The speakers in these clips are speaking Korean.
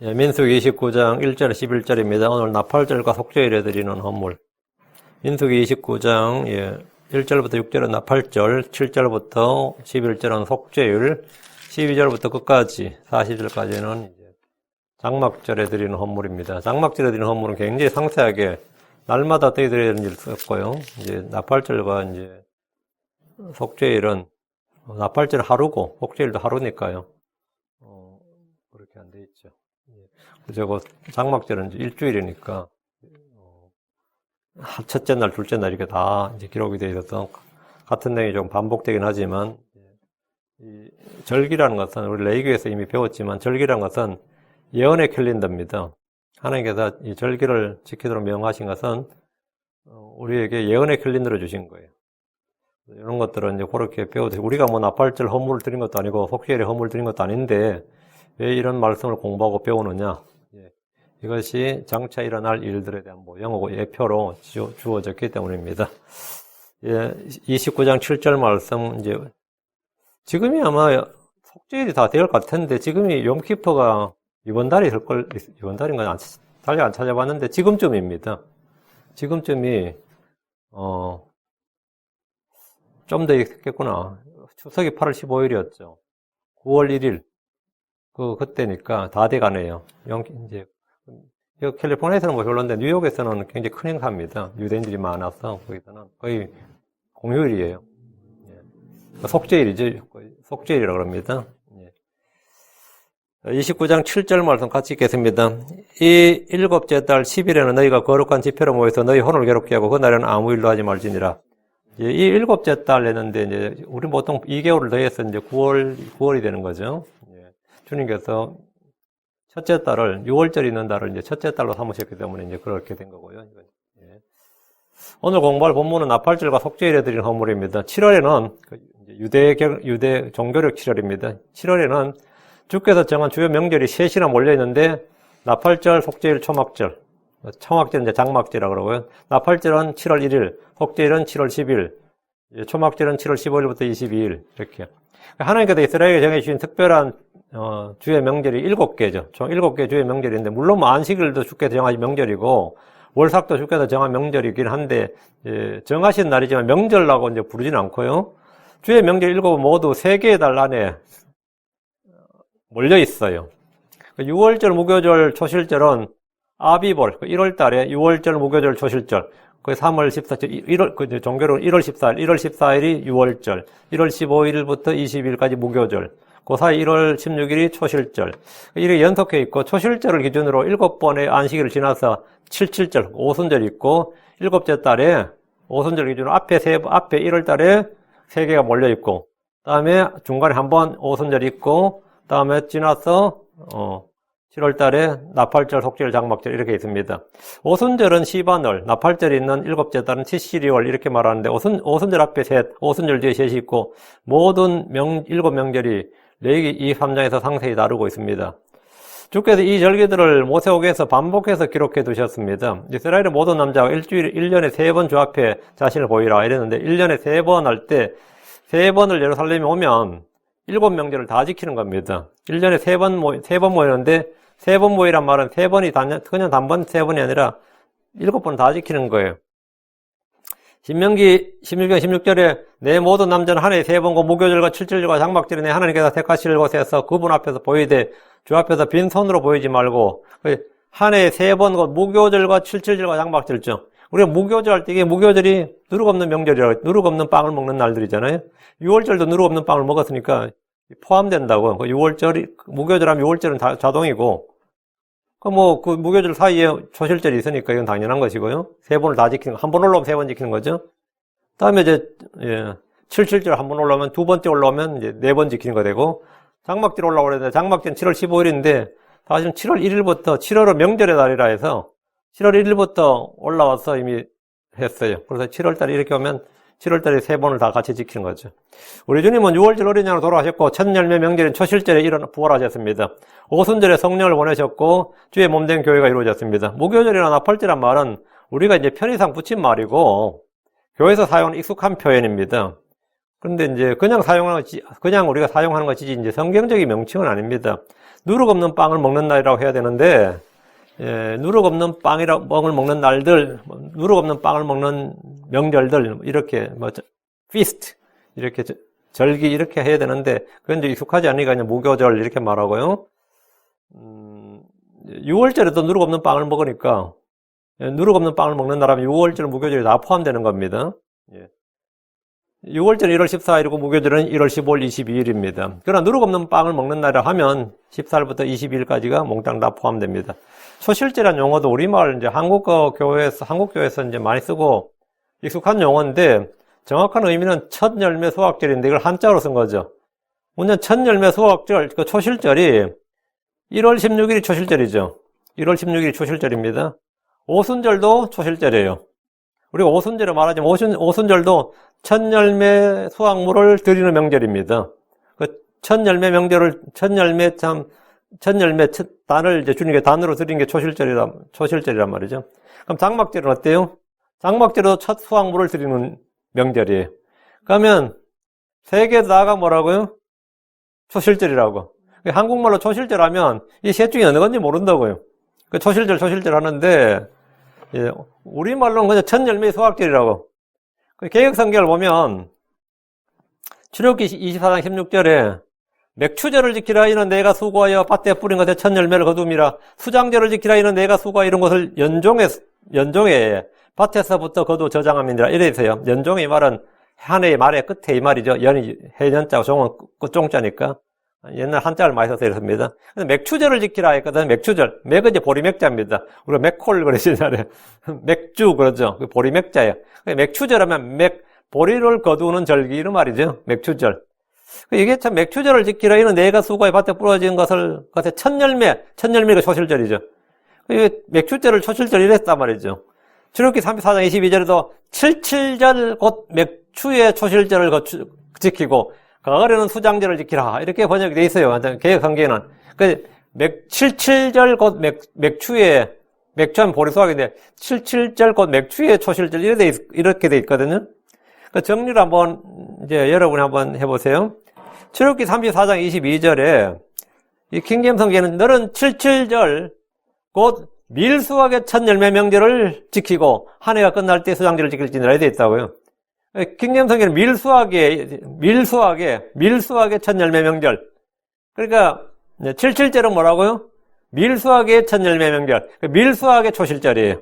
예, 민수기 29장 1절 11절입니다. 오늘 나팔절과 속죄일에 드리는 헌물. 민수기 29장 1절부터 6절은 나팔절, 7절부터 11절은 속죄일, 12절부터 끝까지 40절까지는 장막절에 드리는 헌물입니다. 장막절에 드리는 헌물은 굉장히 상세하게 날마다 어떻게 드려야 되는지를 썼고요. 이제 나팔절과 이제 속죄일은 나팔절 하루고 속죄일도 하루니까요. 그렇게 안 돼 있죠. 그리고 장막절은 이제 일주일이니까 첫째 날, 둘째 날 이렇게 다 이제 기록이 되어 있어서 같은 내용이 좀 반복되긴 하지만 이 절기라는 것은 우리 레위기에서 이미 배웠지만 절기라는 것은 예언의 캘린더입니다. 하나님께서 이 절기를 지키도록 명하신 것은 우리에게 예언의 캘린더를 주신 거예요. 이런 것들은 이제 그렇게 배워도 우리가 뭐 나팔절 헌물을 드린 것도 아니고 속죄일에 헌물을 드린 것도 아닌데 왜 이런 말씀을 공부하고 배우느냐? 이것이 장차 일어날 일들에 대한 모형하고 예표로 주어졌기 때문입니다. 29장 7절 말씀, 지금이 아마 속죄일이 다 될 것 같은데, 지금이 욤키퍼가 이번 달이 이번 달인가 달리 안 찾아봤는데, 지금쯤입니다. 지금쯤이, 좀 더 있겠구나. 추석이 8월 15일이었죠. 9월 1일. 그때니까 다 돼가네요. 캘리포니아에서는 뭐 별로인데 뉴욕에서는 굉장히 큰 행사입니다. 유대인들이 많아서 거기서는 거의 공휴일이에요. 속죄일이죠. 속죄일이라고 합니다. 29장 7절 말씀 같이 읽겠습니다. 이 일곱째 달 10일에는 너희가 거룩한 집회로 모여서 너희 혼을 괴롭게 하고 그날에는 아무 일도 하지 말지니라. 이 일곱째 달 했는데 이제 우리 보통 2개월을 더해서 이제 9월이 되는 거죠. 주님께서 첫째 달을 6월절 있는 달을 이제 첫째 달로 삼으셨기 때문에 이제 그렇게 된 거고요. 오늘 공부할 본문은 나팔절과 속죄일에 드린 헌물입니다. 7월에는 유대 종교력 7월입니다. 7월에는 주께서 정한 주요 명절이 셋이나 몰려 있는데 나팔절, 속죄일, 초막절. 초막절은 이제 장막절이라고 그러고요. 나팔절은 7월 1일, 속죄일은 7월 10일, 초막절은 7월 15일부터 22일 이렇게. 하나님께서 이스라엘에게 정해주신 특별한 주의 명절이 7개죠. 총 7개 주의 명절인데, 물론 안식일도 주께서 정하신 명절이고, 월삭도 주께서 정한 명절이긴 한데, 정하신 날이지만 명절라고 이제 부르지는 않고요. 주의 명절 7은 모두 3개의 달 안에 몰려 있어요. 6월절, 무교절, 초실절은 아비볼, 1월 달에 6월절, 무교절, 초실절, 3월 14일, 종교로 1월 14일, 1월 14일이 6월절, 1월 15일부터 20일까지 무교절, 그 사이 1월 16일이 초실절. 이렇게 연속해 있고, 초실절을 기준으로 7번의 안식일을 지나서 77절, 오순절이 있고, 7째 달에 오순절 기준으로 앞에 1월 달에 3개가 몰려 있고, 다음에 중간에 한 번 오순절이 있고, 다음에 지나서, 7월 달에 나팔절, 속죄일, 장막절 이렇게 있습니다. 오순절은 시바늘, 나팔절이 있는 7째 달은 티시리월 이렇게 말하는데 오순절 앞에 셋, 오순절 뒤에 셋이 있고 모든 7명절이 레위기 23장에서 상세히 다루고 있습니다. 주께서 이 절기들을 모세오경에서 반복해서 기록해 두셨습니다. 이스라엘의 모든 남자가 1년에 3번 주 앞에 자신을 보이라 이랬는데 1년에 3번 할 때 3번을 예루살렘에 오면 7명절을 다 지키는 겁니다. 1년에 3번 모이는데 3번 모이란 말은 3번이 그냥 단번 3번이 아니라 7번 다 지키는 거예요. 신명기 16장 16절에 내 모든 남자는 한 해에 3번과 무교절과 칠절과 장막절에 내 하나님께서 택하실 곳에서 그분 앞에서 보이되 주 앞에서 빈손으로 보이지 말고 한 해에 3번과 무교절과 칠절과 장막절죠. 우리가 무교절 할 때 이게 무교절이 누룩 없는 명절이라고 누룩 없는 빵을 먹는 날들이잖아요. 6월절도 누룩 없는 빵을 먹었으니까 포함된다고. 6월절이 무교절하면 6월절은 다 자동이고 그 무교절 사이에 초실절이 있으니까 이건 당연한 것이고요. 3번을 다 지키는 거. 한 번 올라오면 3번 지키는 거죠. 다음에 이제 77절 한 번 올라오면 2번째 올라오면 이제 4번 지키는 거 되고 장막절 올라오려 했는데 장막절은 7월 15일인데 사실은 7월 1일부터 7월은 명절의 달이라 해서 7월 1일부터 올라와서 이미 했어요. 그래서 7월달에 이렇게 오면 7월달에 3번을 다 같이 지키는 거죠. 우리 주님은 6월절 어린 양으로 돌아가셨고 첫 열매 명절인 초실절에 부활하셨습니다. 오순절에 성령을 보내셨고 주의 몸된 교회가 이루어졌습니다. 무교절이나 나팔절이란 말은 우리가 이제 편의상 붙인 말이고 교회에서 사용하는 익숙한 표현입니다. 그런데 이제 그냥 우리가 사용하는 것이지 이제 성경적인 명칭은 아닙니다. 누룩 없는 빵을 먹는 날이라고 해야 되는데, 누룩 없는 빵을 먹는 날들, 누룩 없는 빵을 먹는 명절들, 이렇게, feast, 이렇게, 절기, 이렇게 해야 되는데, 그건 이제 익숙하지 않으니까 그냥 무교절, 이렇게 말하고요. 6월절에도 누룩 없는 빵을 먹으니까, 누룩 없는 빵을 먹는 날하면 6월절, 무교절이 다 포함되는 겁니다. 6월절은 1월 14일이고 무교절은 1월 15일, 22일입니다. 그러나 누룩 없는 빵을 먹는 날이라 하면 14일부터 22일까지가 몽땅 다 포함됩니다. 초실제라는 용어도 우리말 이제 한국교회에서 이제 많이 쓰고 익숙한 용어인데 정확한 의미는 첫 열매 수확절인데 이걸 한자로 쓴 거죠. 먼저 첫 열매 수확절, 그 초실절이 1월 16일이 초실절이죠. 1월 16일이 초실절입니다. 오순절도 초실절이에요. 우리가 오순절을 말하자면 오순절도 첫 열매 수확물을 드리는 명절입니다. 그 첫 열매 명절을 첫 열매 단을 이제 주님께 단으로 드리는 게 초실절이란 말이죠. 그럼 장막절은 어때요? 장막절도 첫 수확물을 드리는 명절이에요. 그러면 세 개 다가 뭐라고요? 초실절이라고. 한국말로 초실절하면 이 셋 중에 어느 건지 모른다고요. 그 초실절 하는데 우리말로는 그냥 첫 열매 수확절이라고. 개역성경을 보면 출애굽기 24장 16절에 맥추절을 지키라 이는 내가 수고하여 밭에 뿌린 것에 첫 열매를 거둠이라 수장절을 지키라 이는 내가 수고하여 이런 것을 연종에 밭에서부터 거두 저장함이니라 이래 있어요. 연종의 말은 한 해의 말의 끝에 이 말이죠. 연이 해년자고 종은 끝종자니까 옛날 한자를 많이 써서 이렇습니다. 맥추절을 지키라 했거든. 맥추절. 맥은 이제 보리맥자입니다. 우리가 맥콜 그러시잖아요. 맥주 그러죠. 보리맥자예요. 맥추절 하면 보리를 거두는 절기 이런 말이죠. 맥추절. 이게 참 맥추절을 지키라 이는 내가 수고에 밭에 뿌려진 것을 그것의 첫 열매가 초실절이죠. 맥추절을 초실절 이랬단 말이죠. 출애굽기 34장 22절에도 77절 곧 맥추의 초실절을 지키고 가을에는 수장절을 지키라 이렇게 번역이 돼 있어요. 개역성경에는 77절 곧 맥추하면 보리수확인데 77절 곧 맥추의 초실절 이렇게 돼 있거든요. 그 정리를 한번 이제 여러분이 한번 해보세요. 출애굽기 34장 22절에 이 킹제임스 성경에는 너는 77절 곧 밀수확의 첫 열매 명절을 지키고 한 해가 끝날 때 수장절을 지킬지니라 이렇게 돼 있다고요. 킹제임스 성경에는 밀수확의 첫 열매 명절. 그러니까 77절은 뭐라고요? 밀수확의 첫 열매 명절. 밀수확의 초실절이에요.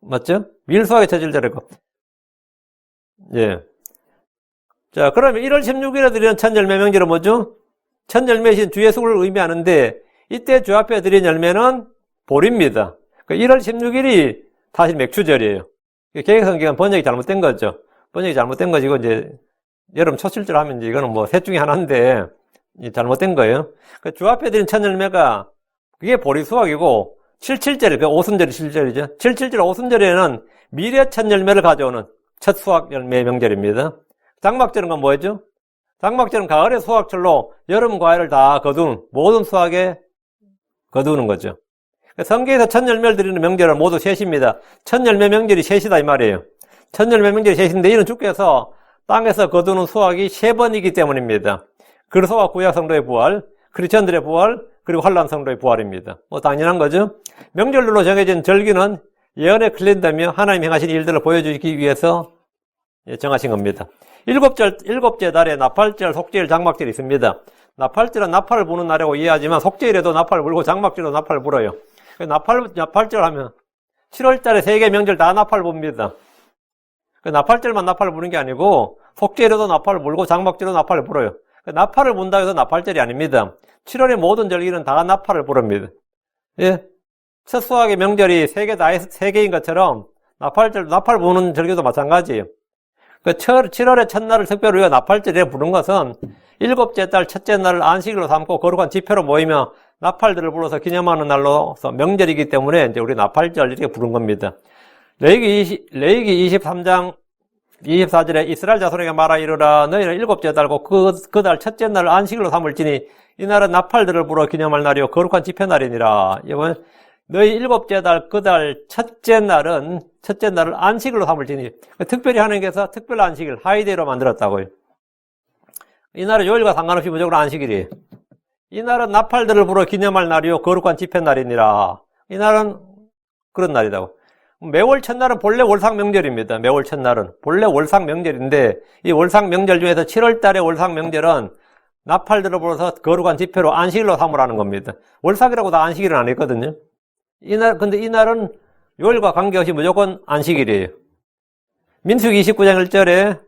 맞죠? 밀수확의 초실절이고. 예. 자, 그러면 1월 16일에 드리는 첫 열매 명절은 뭐죠? 첫 열매신 주 예수를 의미하는데 이때 주 앞에 드린 열매는 보리입니다. 1월 16일이 사실 맥추절이에요. 개역성경은 번역이 잘못된 거죠. 번역이 잘못된 것이고 이제 여러분 초실절 하면 이제 이거는 뭐 셋 중에 하나인데 잘못된 거예요. 주 앞에 드린 첫 열매가 그게 보리수확이고 77절, 오순절이 7절이죠. 77절 오순절에는 미래 첫 열매를 가져오는 첫 수확 열매 명절입니다. 장막절은 건 뭐였죠? 장막절은 가을의 수확철로 여름 과일을 다 거둔 모든 수확에 거두는 거죠. 성경에서 첫 열매를 드리는 명절은 모두 셋입니다. 첫 열매 명절이 셋이다 이 말이에요. 첫 열매 명절이 셋인데 이는 주께서 땅에서 거두는 수확이 3번이기 때문입니다. 그리스도와 구약 성도의 부활, 크리스천들의 부활, 그리고 환란 성도의 부활입니다. 뭐 당연한 거죠. 명절로 정해진 절기는 예언에 클린다며 하나님 행하신 일들을 보여주기 위해서 정하신 겁니다. 일곱째 달에 나팔절, 속죄일, 장막절이 있습니다. 나팔절은 나팔을 부는 날이라고 이해하지만 속죄일에도 나팔을 불고 장막절에도 나팔을 불어요. 나팔절 하면 7월 달에 3개 명절 다 나팔을 붑니다. 나팔절만 나팔을 부는 게 아니고 속죄일에도 나팔을 불고 장막절에도 나팔을 불어요. 나팔을 분다고 해서 나팔절이 아닙니다. 7월의 모든 절기는 다 나팔을 부릅니다. 예. 첫 수확의 명절이 3개인 것처럼 나팔 부는 절기도 마찬가지예요. 7월의 첫날을 특별히 우리가 나팔절에 부른 것은 7째 달 첫째 날을 안식일로 삼고 거룩한 집회로 모이며 나팔들을 불어서 기념하는 날로서 명절이기 때문에 이제 우리 나팔절 이렇게 부른 겁니다. 레위기 23장 24절에 이스라엘 자손에게 말하 이르라 너희는 7째 달고 그 달 첫째 날을 안식일로 삼을지니 이 날은 나팔들을 불어 기념할 날이요 거룩한 집회 날이니라. 이번 너희 7째 달 그 달 첫째 날을 안식일로 삼을지니 특별히 하나님께서 특별 안식일 하이데이로 만들었다고요. 이 날은 요일과 상관없이 무조건 안식일이에요. 이날은 나팔들을 불어 기념할 날이요 거룩한 집회날이니라. 이날은 그런 날이라고. 매월 첫날은 본래 월상 명절입니다. 매월 첫날은 본래 월상 명절인데 이 월상 명절 중에서 7월 달의 월상 명절은 나팔들을 불어서 거룩한 집회로 안식일로 삼으라는 겁니다. 월삭이라고 다 안식일은 안 했거든요. 근데 이날은 요일과 관계없이 무조건 안식일이에요. 민수기 29장 1절에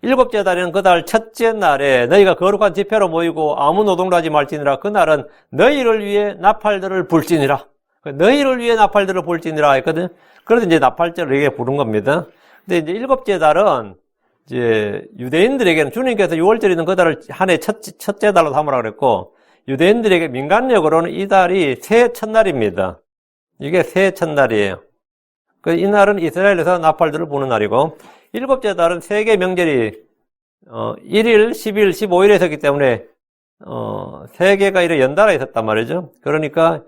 일곱째 달에는 그달 첫째 날에 너희가 거룩한 집회로 모이고 아무 노동도 하지 말지니라. 그날은 너희를 위해 나팔들을 불지니라. 너희를 위해 나팔들을 불지니라 했거든요. 그래서 이제 나팔절을 이렇게 부른 겁니다. 근데 이제 일곱째 달은 이제 유대인들에게는 주님께서 6월절이든 그 달을 한 해 첫째 달로 삼으라 그랬고, 유대인들에게 민간력으로는 이 달이 새해 첫날입니다. 이게 새해 첫날이에요. 이 날은 이스라엘에서 나팔들을 부는 날이고, 일곱째 달은 세계 명절이 1일, 10일, 15일에 있었기 때문에 세 개가 이렇게 연달아 있었단 말이죠. 그러니까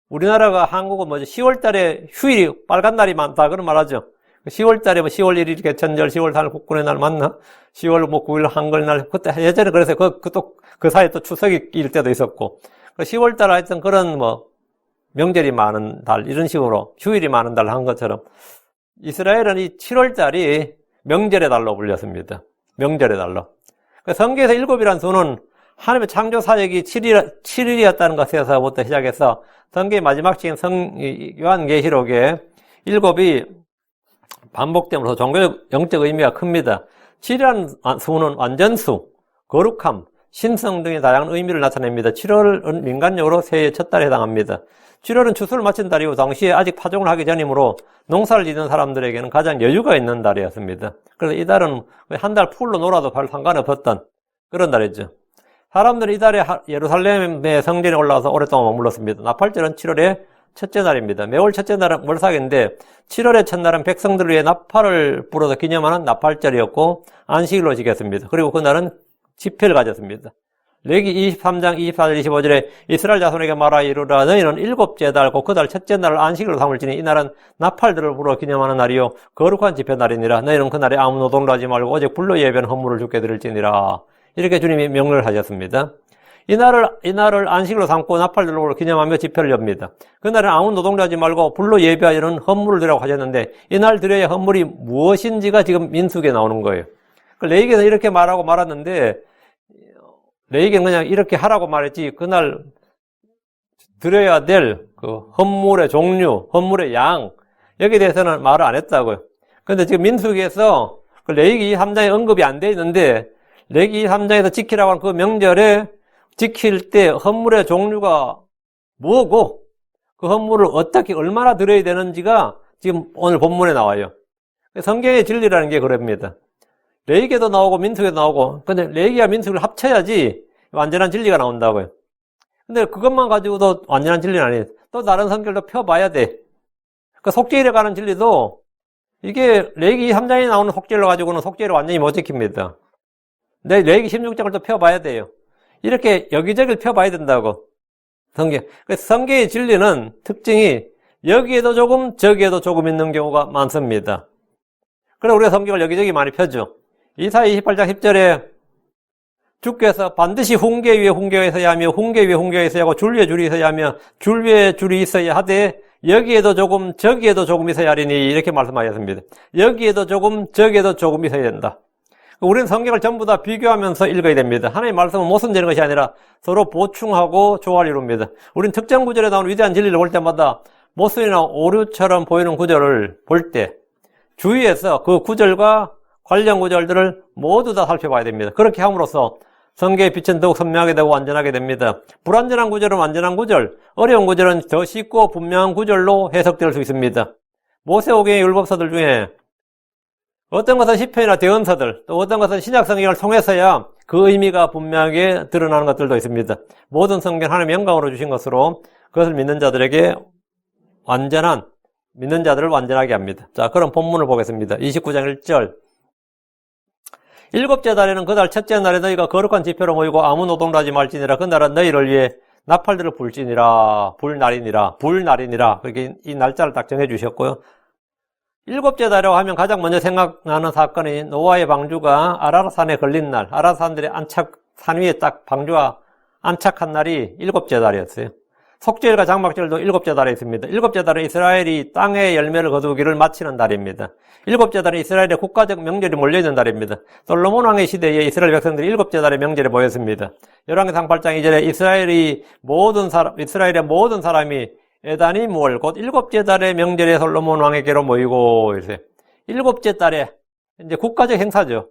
우리나라가 한국은 뭐죠? 10월 달에 휴일이 빨간 날이 많다 그런 말하죠. 10월 달에 뭐 10월 1일 개천절, 10월 4일 국군의 날 맞나? 10월 뭐 9일 한글날 그때 예전에 그래서 그 사이에 또 추석일 때도 있었고, 10월 달 하여튼 그런 뭐 명절이 많은 달 이런 식으로 휴일이 많은 달 한 것처럼 이스라엘은 이 7월 달이 명절의 달로 불렸습니다. 명절의 달로. 성경에서 7이라는 수는 하나님의 창조 사역이 7일이었다는 것에서부터 시작해서 성경의 마지막 책인 요한계시록에 7이 반복되면서 종교적 영적 의미가 큽니다. 7이라는 수는 완전수, 거룩함, 신성 등의 다양한 의미를 나타냅니다. 7월은 민간적으로 새해의 첫 달에 해당합니다. 7월은 추수를 마친 달이고 당시에 아직 파종을 하기 전이므로 농사를 짓는 사람들에게는 가장 여유가 있는 달이었습니다. 그래서 이 달은 한 달 풀로 놀아도 별 상관없었던 그런 달이죠. 사람들은 이 달에 예루살렘의 성전에 올라와서 오랫동안 머물렀습니다. 나팔절은 7월의 첫째 날입니다. 매월 첫째 날은 월삭인데 7월의 첫날은 백성들을 위해 나팔을 불어서 기념하는 나팔절이었고 안식일로 지켰습니다. 그리고 그날은 집회를 가졌습니다. 레위기 23장 24절 25절에 이스라엘 자손에게 말하 이르라 너희는 일곱째 달 곧 그 달 첫째 날을 안식일로 삼을지니 이 날은 나팔들을 불어 기념하는 날이요 거룩한 집회 날이니라. 너희는 그날에 아무 노동도 하지 말고 오직 불로 예배한 헌물을 주께 드릴지니라. 이렇게 주님이 명령을 하셨습니다. 이 날을 안식일로 삼고 나팔들로 기념하며 집회를 엽니다. 그날은 아무 노동도 하지 말고 불로 예배하여는 헌물을 드리라고 하셨는데 이 날 드려야 헌물이 무엇인지가 지금 민수기에 나오는 거예요. 레위기에서 이렇게 말하고 말았는데 레위기는 그냥 이렇게 하라고 말했지 그날 드려야 될 그 헌물의 종류, 헌물의 양 여기에 대해서는 말을 안 했다고요. 그런데 지금 민수기에서 그 레위기 3장에 언급이 안 돼 있는데 레위기 3장에서 지키라고 하는 그 명절에 지킬 때 헌물의 종류가 뭐고 그 헌물을 어떻게 얼마나 드려야 되는지가 지금 오늘 본문에 나와요. 성경의 진리라는 게 그럽니다. 레위기에도 나오고 민수기에도 나오고 근데 레위기와 민수기를 합쳐야지 완전한 진리가 나온다고요. 근데 그것만 가지고도 완전한 진리는 아니에요. 또 다른 성경도 펴봐야 돼. 그 속죄일에 가는 진리도 이게 레위기 3장에 나오는 속죄일로 가지고는 속죄일을 완전히 못 지킵니다. 근데 레위기 16장을 또 펴봐야 돼요. 이렇게 여기저기를 펴봐야 된다고. 성경. 그래서 성경의 진리는 특징이 여기에도 조금 저기에도 조금 있는 경우가 많습니다. 그래서 우리가 성경을 여기저기 많이 펴죠. 이사야 28장 10절에 주께서 반드시 훈계 위에 훈계가 있어야 하며 훈계 위에 훈계가 있어야 하고 줄 위에 줄이 있어야 하며 줄 위에 줄이 있어야 하되 여기에도 조금 저기에도 조금 있어야 하리니 이렇게 말씀하셨습니다. 여기에도 조금 저기에도 조금 있어야 된다. 우리는 성경을 전부 다 비교하면서 읽어야 됩니다. 하나님의 말씀은 모순되는 것이 아니라 서로 보충하고 조화를 이룹니다. 우리는 특정 구절에 나오는 위대한 진리를 볼 때마다 모순이나 오류처럼 보이는 구절을 볼 때 주위에서 그 구절과 관련 구절들을 모두 다 살펴봐야 됩니다. 그렇게 함으로써 성경의 빛은 더욱 선명하게 되고 완전하게 됩니다. 불완전한 구절은 완전한 구절, 어려운 구절은 더 쉽고 분명한 구절로 해석될 수 있습니다. 모세오경의 율법서들 중에 어떤 것은 시편이나 대언서들, 또 어떤 것은 신약 성경을 통해서야 그 의미가 분명하게 드러나는 것들도 있습니다. 모든 성경 하나님의 영광으로 주신 것으로 그것을 믿는 자들에게 믿는 자들을 완전하게 합니다. 자, 그럼 본문을 보겠습니다. 29장 1절. 일곱째 달에는 그 달 첫째 날에 너희가 거룩한 집회로 모이고 아무 노동도 하지 말지니라. 그 날은 너희를 위해 나팔들을 불지니라. 불날이니라. 그렇게 이 날짜를 딱 정해 주셨고요. 일곱째 달이라고 하면 가장 먼저 생각나는 사건이 노아의 방주가 아라랏산에 걸린 날, 아라랏산들의 안착 산 위에 딱 방주가 안착한 날이 일곱째 달이었어요. 속죄일과 장막절도 일곱째 달에 있습니다. 일곱째 달은 이스라엘이 땅의 열매를 거두기를 마치는 달입니다. 일곱째 달은 이스라엘의 국가적 명절이 몰려있는 달입니다. 솔로몬 왕의 시대에 이스라엘 백성들이 일곱째 달의 명절에 모였습니다. 열왕기상 8장 2절에 이스라엘의 모든 사람이 에다니무월 곧 일곱째 달의 명절에 솔로몬 왕에게로 모이고 이랬어요. 일곱째 달에 이제 국가적 행사죠.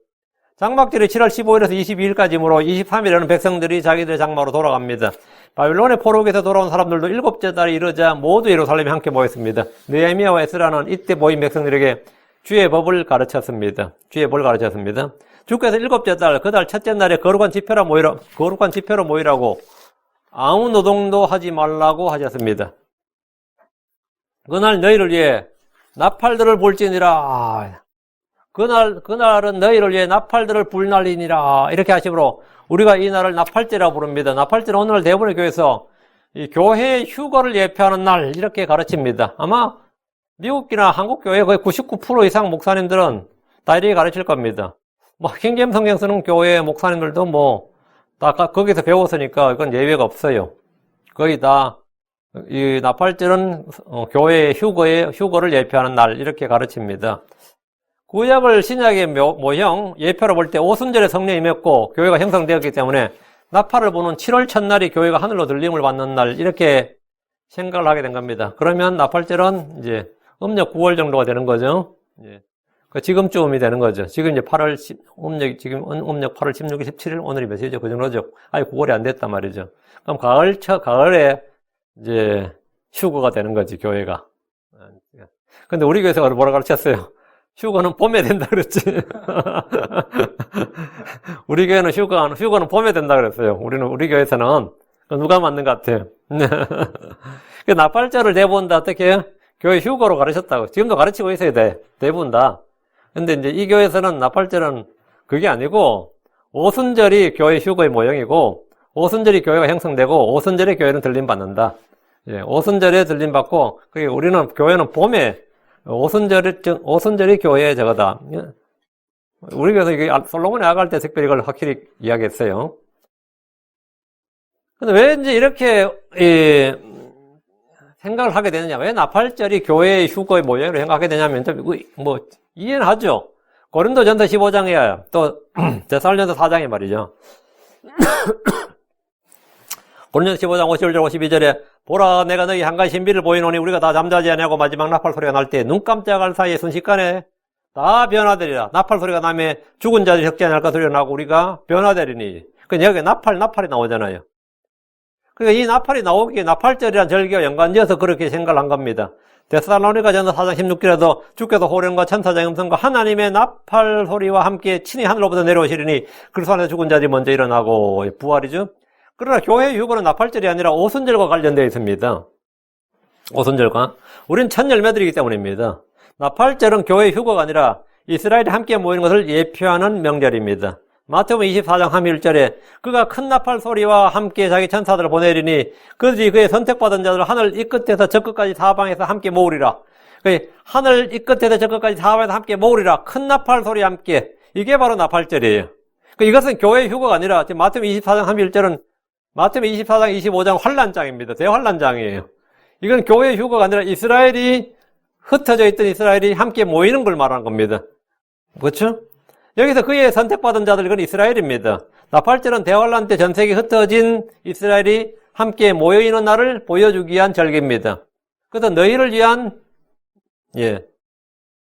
장막절이 7월 15일에서 22일까지므로 23일에는 백성들이 자기들의 장막으로 돌아갑니다. 바빌론의 포로기에서 돌아온 사람들도 일곱째 달이 이르자 모두 예루살렘에 함께 모였습니다. 느헤미야와 에스라는 이때 모인 백성들에게 주의 법을 가르쳤습니다. 주의 법을 가르쳤습니다. 주께서 일곱째 달, 그 달 첫째 날에 거룩한 집회로 모이라고 아무 노동도 하지 말라고 하셨습니다. 그날 너희를 위해 나팔들을 불지니라. 그날은 너희를 위해 나팔들을 불날리니라. 이렇게 하시므로 우리가 이 날을 나팔제라고 부릅니다. 나팔제는 오늘 대부분의 교회에서 이 교회의 휴거를 예표하는 날 이렇게 가르칩니다. 아마 미국이나 한국 교회 거의 99% 이상 목사님들은 다 이렇게 가르칠 겁니다. 킹제임스 성경 쓰는 교회 목사님들도 다 거기서 배웠으니까 이건 예외가 없어요. 거의 다 이 나팔절은 교회의 휴거를 예표하는 날 이렇게 가르칩니다. 구약을 신약의 모형 예표로 볼 때 오순절에 성령이 임했고 교회가 형성되었기 때문에 나팔을 부는 7월 첫날이 교회가 하늘로 들림을 받는 날 이렇게 생각을 하게 된 겁니다. 그러면 나팔절은 이제 음력 9월 정도가 되는 거죠. 지금쯤이 되는 거죠. 지금 이제 음력 8월 16일, 17일 오늘이 몇이죠? 그 정도죠. 아예 9월이 안 됐단 말이죠. 그럼 가을에 이제 휴거가 되는 거지, 교회가. 근데 우리 교회에서 뭐라 가르쳤어요? 휴거는 봄에 된다 그랬지. 우리 교회는 휴거는 봄에 된다 그랬어요. 우리 교회에서는. 누가 맞는 것 같아요. 나팔절을 대부분 다 어떻게 해요? 교회 휴거로 가르쳤다고. 지금도 가르치고 있어야 돼. 대부분 다. 근데 이제 이 교회에서는 나팔절은 그게 아니고, 오순절이 교회 휴거의 모형이고, 오순절이 교회가 형성되고, 오순절에 교회는 들림받는다. 오순절에 들림받고, 교회는 봄에, 오순절이 교회의 저거다. 우리 교회에서 이게 솔로몬이 아갈 때 특별히 이걸 확실히 이야기했어요. 근데 왜 이제 이렇게, 생각을 하게 되느냐. 왜 나팔절이 교회의 휴거의 모형으로 생각하게 되냐면, 이해는 하죠. 고린도전서 15장이야. 또, 데살로니가서 4장에 말이죠. 고린도전서 15장 51절 52절에 보라 내가 너희 한 가지 신비를 보이노니 우리가 다 잠자지 아니하고 마지막 나팔 소리가 날 때 눈 깜짝할 사이에 순식간에 다 변화되리라. 나팔 소리가 나면 죽은 자들이 적지 않을 것 소리가 나고 우리가 변화되리니. 그러니까 여기 나팔이 나오잖아요. 그러니까 이 나팔이 나오기에 나팔절이란 절기와 연관지어서 그렇게 생각을 한 겁니다. 데살로니가전서 4장 16절에도 주께서 호령과 천사장의 음성과 하나님의 나팔 소리와 함께 친히 하늘로부터 내려오시리니 그리스도 안에서 죽은 자들이 먼저 일어나고 부활이죠. 그러나 교회의 휴거는 나팔절이 아니라 오순절과 관련되어 있습니다. 오순절과. 우리는 첫 열매들이기 때문입니다. 나팔절은 교회의 휴거가 아니라 이스라엘이 함께 모이는 것을 예표하는 명절입니다. 마태복음 24장 31절에 그가 큰 나팔 소리와 함께 자기 천사들을 보내리니 그들이 그의 선택받은 자들을 하늘 이 끝에서 저 끝까지 사방에서 함께 모으리라. 하늘 이 끝에서 저 끝까지 사방에서 함께 모으리라. 큰 나팔 소리와 함께. 이게 바로 나팔절이에요. 이것은 교회의 휴거가 아니라 지금 마태복음 24장 31절은 마태복음 24장 25장 환란장입니다. 대환란장이에요. 이건 교회의 휴거가 아니라 흩어져 있던 이스라엘이 함께 모이는 걸 말하는 겁니다. 그렇죠? 여기서 그의 선택받은 자들, 이건 이스라엘입니다. 나팔절은 대환란 때 전 세계에 흩어진 이스라엘이 함께 모여있는 날을 보여주기 위한 절기입니다. 그래서 너희를 위한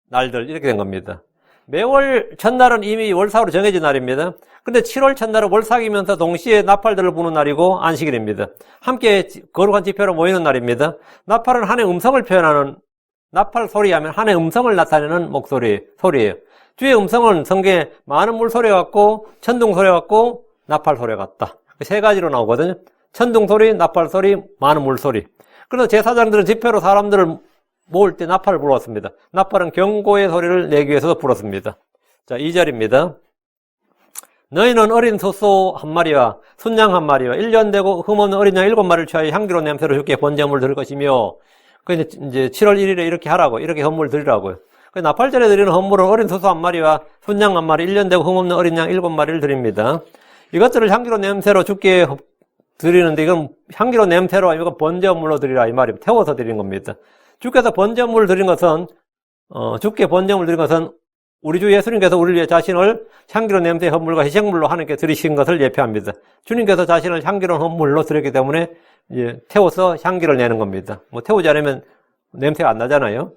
날들 이렇게 된 겁니다. 매월 첫날은 이미 월삭으로 정해진 날입니다. 근데 7월 첫날은 월삭이면서 동시에 나팔들을 부는 날이고 안식일입니다. 함께 거룩한 집회로 모이는 날입니다. 나팔은 하나의 음성을 표현하는, 나팔 소리하면 하나의 음성을 나타내는 소리예요. 주의 음성은 성경에 많은 물소리 같고 천둥 소리 같고 나팔 소리 같다. 세 가지로 나오거든요. 천둥 소리, 나팔 소리, 많은 물소리. 그래서 제사장들은 집회로 사람들을 모을 때 나팔을 불었습니다. 나팔은 경고의 소리를 내기 위해서도 불었습니다. 자, 2절입니다. 너희는 어린 소소 한 마리와 순양 한 마리와 1년 되고 흠없는 어린 양 7마리를 취하여 향기로운 냄새로 주께 번제물을 드릴 것이며, 그 이제 7월 1일에 이렇게 하라고, 이렇게 헌물을 드리라고요. 나팔절에 드리는 헌물은 어린 소소 한 마리와 순양 한 마리, 1년 되고 흠없는 어린 양 7마리를 드립니다. 이것들을 향기로운 냄새로 주께 드리는데 이건 향기로운 냄새로 이건 번제물로 드리라 이 말입니다. 태워서 드리는 겁니다. 주께서 번제물을 드린 것은 주께 번제물을 드린 것은 우리 주 예수님께서 우리를 위해 자신을 향기로운 냄새의 헌물과 희생물로 하나님께 드리신 것을 예표합니다. 주님께서 자신을 향기로운 헌물로 드렸기 때문에 태워서 향기를 내는 겁니다. 뭐 태우지 않으면 냄새가 안 나잖아요.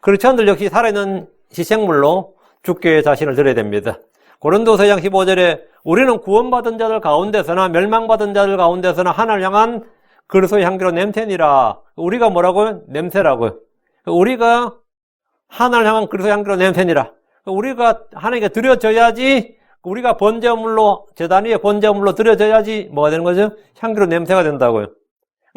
그리스도인들 역시 살아있는 희생물로 주께 자신을 드려야 됩니다. 고린도서장 15절에 우리는 구원받은 자들 가운데서나 멸망받은 자들 가운데서나 하나님을 향한 그리스도의 향기로운 냄새니라. 우리가 뭐라고요? 냄새라고요. 우리가 하나님을 향한 그리스도의 향기로운 냄새니라. 우리가 하나님께 드려져야지, 우리가 번제물로, 제단 위에 번제물로 드려져야지 뭐가 되는 거죠? 향기로운 냄새가 된다고요.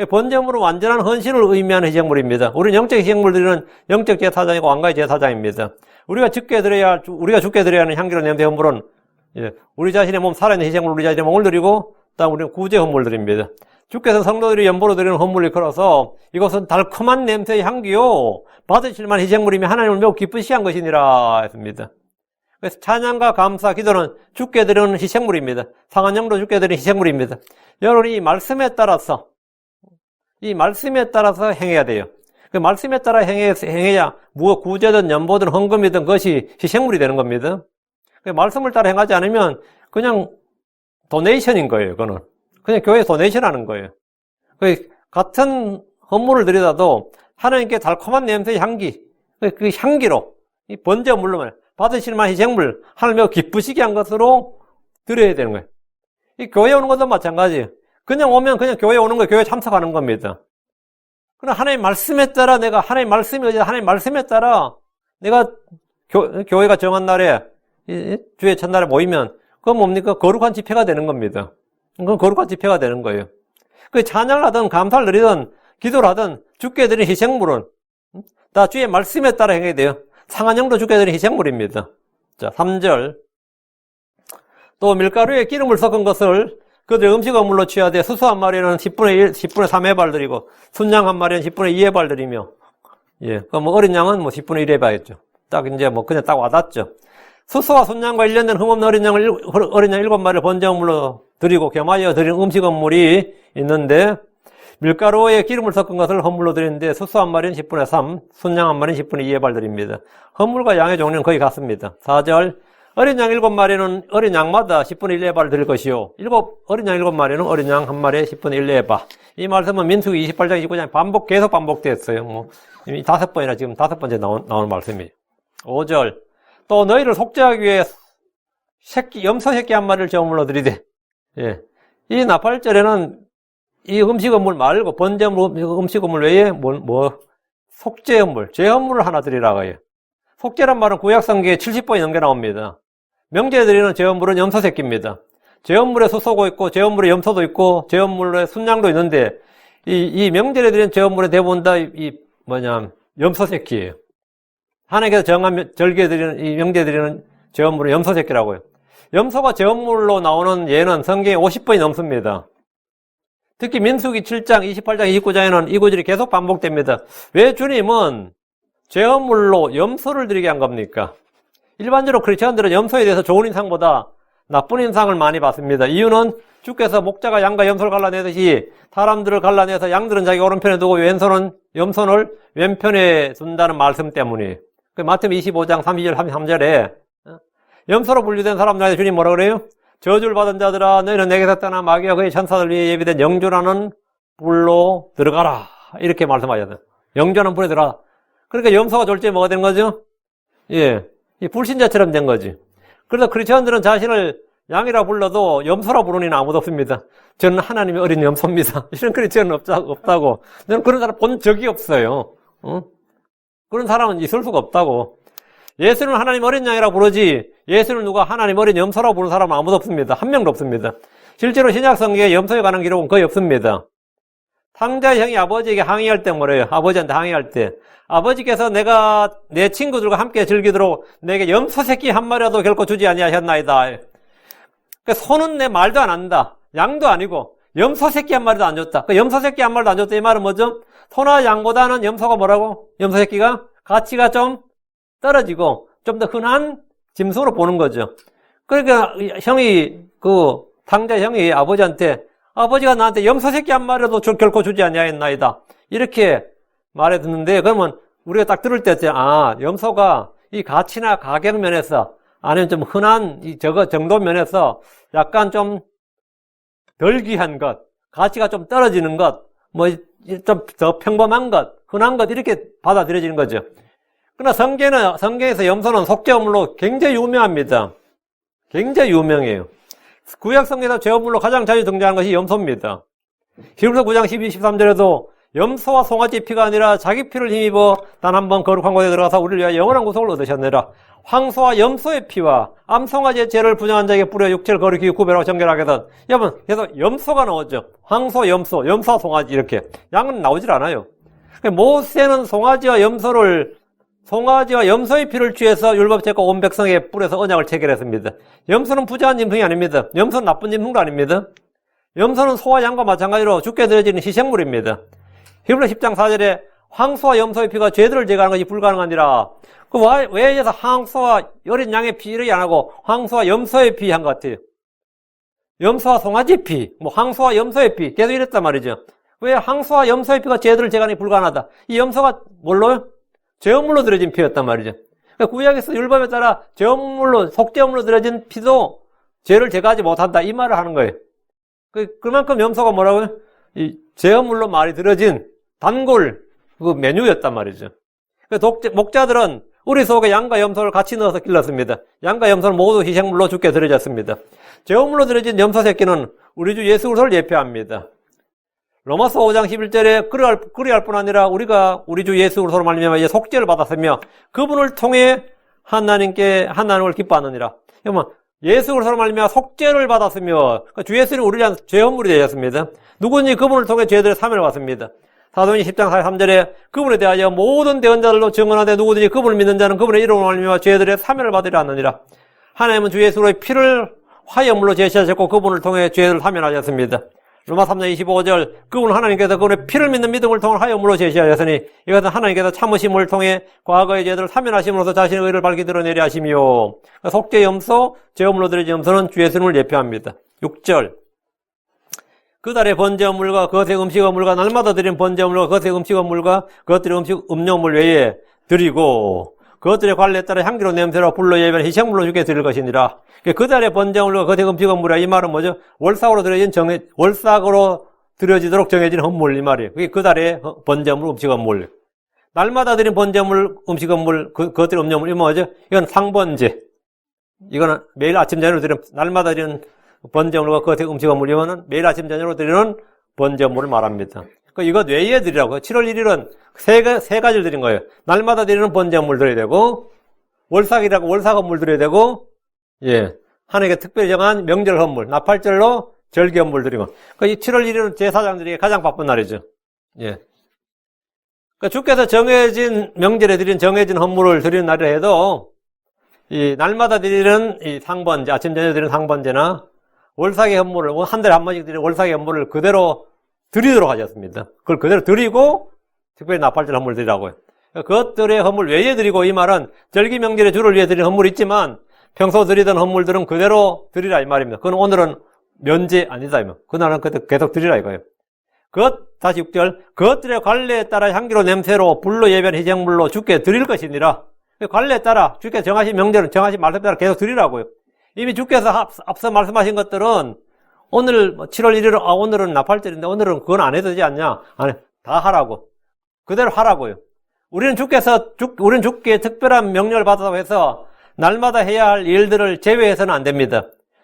번제물은 완전한 헌신을 의미하는 희생물입니다. 우리는 영적 희생물 드리는 영적 제사장이고 왕가의 제사장입니다. 우리가 죽게 드려야 하는 향기로운 냄새 헌물은 우리 자신의 몸 살아있는 희생물, 우리 자신의 몸을 드리고, 다음 우리는 구제 헌물 드립니다. 주께서 성도들이 연보로 드리는 헌물을 걸어서 이것은 달콤한 냄새의 향기요 받으실 만한 희생물이며 하나님을 매우 기쁘시한 것이니라 했습니다. 그래서 찬양과 감사, 기도는 주께 드리는 희생물입니다. 상한 영도 주께 드리는 희생물입니다. 여러분이 이 말씀에 따라서 행해야 돼요. 그 말씀에 따라 행해야 무엇 구제든 연보든 헌금이든 그것이 희생물이 되는 겁니다. 그 말씀을 따라 행하지 않으면 그냥 도네이션인 거예요. 그거는 그냥 교회에 도네이션 하는 거예요. 그 같은 헌물을 드리다도 하나님께 달콤한 냄새의 향기, 그 향기로 이 번제물로 받으실 만한 희생물, 하나님 매우 기쁘시게 한 것으로 드려야 되는 거예요. 이 교회 오는 것도 마찬가지예요. 그냥 오면 그냥 교회 오는 거예요. 교회 참석하는 겁니다. 그러나 하나님 말씀에 따라 하나님 말씀에 따라 내가 교회가 정한 날에 주의 첫날에 모이면 그건 뭡니까? 거룩한 집회가 되는 겁니다. 그건 거룩한 집회가 되는 거예요. 그 찬양을 하든 감사를 드리든 기도를 하든 주께 드린 희생물은 다 주의 말씀에 따라 행해야 돼요. 상한 영도 주께 드린 희생물입니다. 자, 3절. 또 밀가루에 기름을 섞은 것을 그들의 음식 헌물로 취하되 수소 한 마리는 10분의 3회발 드리고 순양 한 마리는 10분의 2회발 드리며 그럼 어린 양은 10분의 1회발이죠. 딱 이제 그냥 딱 와닿죠. 수소와 순양과 일련된 흠없는 어린 양 7마리를 번제 헌물로 드리고 겸하여 드린 음식 헌물이 있는데 밀가루에 기름을 섞은 것을 헌물로 드리는데 수소 한 마리는 10분의 3, 순양 한 마리는 10분의 2회발 드립니다. 헌물과 양의 종류는 거의 같습니다. 4절. 어린 양 7마리는 어린 양마다 10분의 1회발을 드릴 것이요. 어린 양 7마리는 어린 양 한 마리에 10분의 1회발. 이 말씀은 민수기 28장, 29장 계속 반복됐어요. 이미 5번이나 지금 5번째 나오는 말씀이에요. 5절. 또 너희를 속죄하기 위해 염소 새끼 한 마리를 제물로 드리되. 이 나팔절에는 이 음식 헌물 말고 번제물 음식 헌물 외에 속죄 헌물, 죄 헌물을 하나 드리라고 해요. 속죄란 말은 구약성경에 70번이 넘게 나옵니다. 명제에 드리는 죄 헌물은 염소 새끼입니다. 죄 헌물에 수소가 있고 죄 헌물에 염소도 있고 죄 헌물에 순양도 있는데 이 명제에 드리는 죄 헌물의 대부분 다 염소 새끼예요. 하나님께서 정한 절기에 드리는 이 명제에 드리는 죄 헌물은 염소 새끼라고요. 염소가 죄 헌물로 나오는 예는 성경에 50번이 넘습니다. 특히 민수기 7장, 28장, 29장에는 이 구절이 계속 반복됩니다. 왜 주님은 죄 헌물로 염소를 드리게 한 겁니까? 일반적으로 크리스천들은 염소에 대해서 좋은 인상보다 나쁜 인상을 많이 받습니다. 이유는 주께서 목자가 양과 염소를 갈라내듯이 사람들을 갈라내서 양들은 자기 오른편에 두고 염소를 왼편에 둔다는 말씀 때문이에요. 마태복음 25장 32절 33절에 염소로 분류된 사람들한테 주님 뭐라 그래요? 저주를 받은 자들아 너희는 내게서 떠나 마귀와 그의 천사들 위해 예비된 영존하는 불로 들어가라 이렇게 말씀하셨어요. 영존하는 불에 들어가라. 그러니까 염소가 졸지에 뭐가 된 거죠? 이 불신자처럼 된 거지. 그래서 크리스천들은 자신을 양이라 불러도 염소라 부르는 이는 아무도 없습니다. 저는 하나님의 어린 염소입니다. 이런 크리스천은 없다고. 저는 그런 사람 본 적이 없어요. 그런 사람은 있을 수가 없다고. 예수는 하나님 어린 양이라 부르지 예수는 누가 하나님 어린 염소라고 부르는 사람은 아무도 없습니다. 한 명도 없습니다. 실제로 신약성경에 염소에 관한 기록은 거의 없습니다. 탕자의 형이 아버지에게 항의할 때 뭐래요? 아버지한테 항의할 때 아버지께서 내가 내 친구들과 함께 즐기도록 내게 염소 새끼 한 마리라도 결코 주지 아니하셨나이다. 그러니까 소는 내 말도 안 한다. 양도 아니고 염소 새끼 한 마리도 안 줬다. 그 염소 새끼 한 마리도 안 줬다. 이 말은 뭐죠? 소나 양보다는 염소가 뭐라고? 염소 새끼가 가치가 좀 떨어지고 좀 더 흔한 짐승으로 보는 거죠. 그러니까 형이 탕자 형이 아버지한테 아버지가 나한테 염소 새끼 한 마리라도 결코 주지 아니하였나이다. 이렇게 말해 듣는데, 그러면 우리가 딱 들을 때, 염소가 이 가치나 가격 면에서, 아니면 좀 흔한 저거 정도 면에서 약간 좀 덜 귀한 것, 가치가 좀 떨어지는 것, 뭐 좀 더 평범한 것, 흔한 것 이렇게 받아들여지는 거죠. 그러나 성경에서 염소는 속죄물로 굉장히 유명합니다. 굉장히 유명해요. 구약 성경에서 제물로 가장 자주 등장하는 것이 염소입니다. 히브리서 9장 12, 13절에도 염소와 송아지 피가 아니라 자기 피를 힘입어 단 한 번 거룩한 곳에 들어가서 우리를 위하여 영원한 구속을 얻으셨느라. 황소와 염소의 피와 암송아지의 죄를 부정한 자에게 뿌려 육체를 거룩히 구별하고 정결하게 하던. 여러분, 그래서 염소가 나오죠. 황소, 염소와 송아지 이렇게. 양은 나오질 않아요. 모세는 송아지와 염소의 피를 취해서 율법책과 온 백성에 뿌려서 언약을 체결했습니다. 염소는 부정한 짐승이 아닙니다. 염소는 나쁜 짐승도 아닙니다. 염소는 소와 양과 마찬가지로 죽게 드려지는 희생물입니다. 히브리서 10장 4절에 황소와 염소의 피가 죄들을 제거하는 것이 불가능하니라. 왜 이래서 황소와 어린 양의 피를 안 하고 황소와 염소의 피 한 것 같아요? 염소와 송아지 피, 황소와 염소의 피 계속 이랬단 말이죠. 왜 황소와 염소의 피가 죄들을 제거하는 게 불가능하다? 이 염소가 뭘로요? 제물로 드려진 피였단 말이죠. 그러니까 구약에서 율법에 따라 속죄물로 드려진 피도 죄를 제거하지 못한다 이 말을 하는 거예요. 그만큼 염소가 뭐라고요? 이 제물로 많이 드려진 단골 그 메뉴였단 말이죠. 목자들은 우리 속에 양과 염소를 같이 넣어서 길렀습니다. 양과 염소는 모두 희생물로 주께 드려졌습니다. 제물로 드려진 염소 새끼는 우리 주 예수 그리스도를 예표합니다. 로마서 5장 11절에 그리할 뿐 아니라 우리가 우리 주 예수 그리스도로 말미암아 이제 속죄를 받았으며 그분을 통해 하나님을 기뻐하느니라. 그러면 예수 그리스도로 말미암아 속죄를 받았으며 주 예수는 우리를 위한 죄원물이 되셨습니다. 누구든지 그분을 통해 죄들의 사면을 받습니다. 사도행전 10장 43절에 그분에 대하여 모든 대언자들로 증언하되 누구든지 그분을 믿는 자는 그분의 이름으로 말미암아 죄들의 사면을 받으려 하느니라. 하나님은 주 예수로의 피를 화해물로 제시하셨고 그분을 통해 죄를 사면하셨습니다. 로마 3장 25절 그분은 하나님께서 그분의 피를 믿는 믿음을 통해 화해물로 제시하였으니 이것은 하나님께서 참으심을 통해 과거의 죄들을 사면하심으로써 자신의 의를 밝히 드러내려 하시며 속죄 염소, 제물로 드려진 염소는 주 예수님을 예표합니다. 6절 그 달의 번제물과 그것의 음식어물과 날마다 드린 번제물과 그것의 음식어물과 그것들의 음료물 외에 드리고 그것들의 관례에 따라 향기로운 냄새로 불로 예배한 희생물로 주게 드릴 것이니라. 그 달의 번제물과 그것의 음식어물이라 이 말은 뭐죠? 월삭으로 드려지도록 정해진 헌물 이 말이에요. 그게 그 달의 번제물, 음식어물. 날마다 드린 번제물, 음식어물, 그것들의 음료물 이 뭐죠? 이건 상번제. 이거는 매일 아침 저녁으로 드리는 날마다 드리는 번제물과 그것의 음식어물 이거는 매일 아침 저녁으로 드리는 번제물을 말합니다. 이것 외에 드리라고. 7월 1일은 세 가지를 드린 거예요. 날마다 드리는 번제물 드려야 되고, 월삭어물 드려야 되고, 하나님께 특별히 정한 명절 헌물, 나팔절로 절기 헌물 드리고. 이 7월 1일은 제사장들이 가장 바쁜 날이죠. 주께서 정해진 명절에 드린 정해진 헌물을 드리는 날이라 해도, 이 날마다 드리는 이 상번제, 아침 저녁에 드리는 상번제나 월삭의 헌물을, 한 달에 한 번씩 드리는 월삭의 헌물을 그대로 드리도록 하셨습니다. 그걸 그대로 드리고 특별히 나팔절 헌물 드리라고요. 그것들의 헌물 외에 드리고 이 말은 절기 명절의 주를 위해 드리는 헌물이 있지만 평소 드리던 헌물들은 그대로 드리라 이 말입니다. 그건 오늘은 면제 아니다 이 말. 그날은 계속 드리라 이거예요. 다시 6절 그것들의 관례에 따라 향기로운 냄새로 불로 예배한 희생물로 주께 드릴 것이니라. 관례에 따라 주께서 정하신 명절은 정하신 말씀에 따라 계속 드리라고요. 이미 주께서 앞서 말씀하신 것들은 오늘 7월 1일 오늘은 나팔절인데 오늘은 그건 안 해도 되지 않냐? 다 하라고. 그대로 하라고요. 우리는 주께 특별한 명령을 받았다고 해서 날마다 해야 할 일들을 제외해서는 안 됩니다.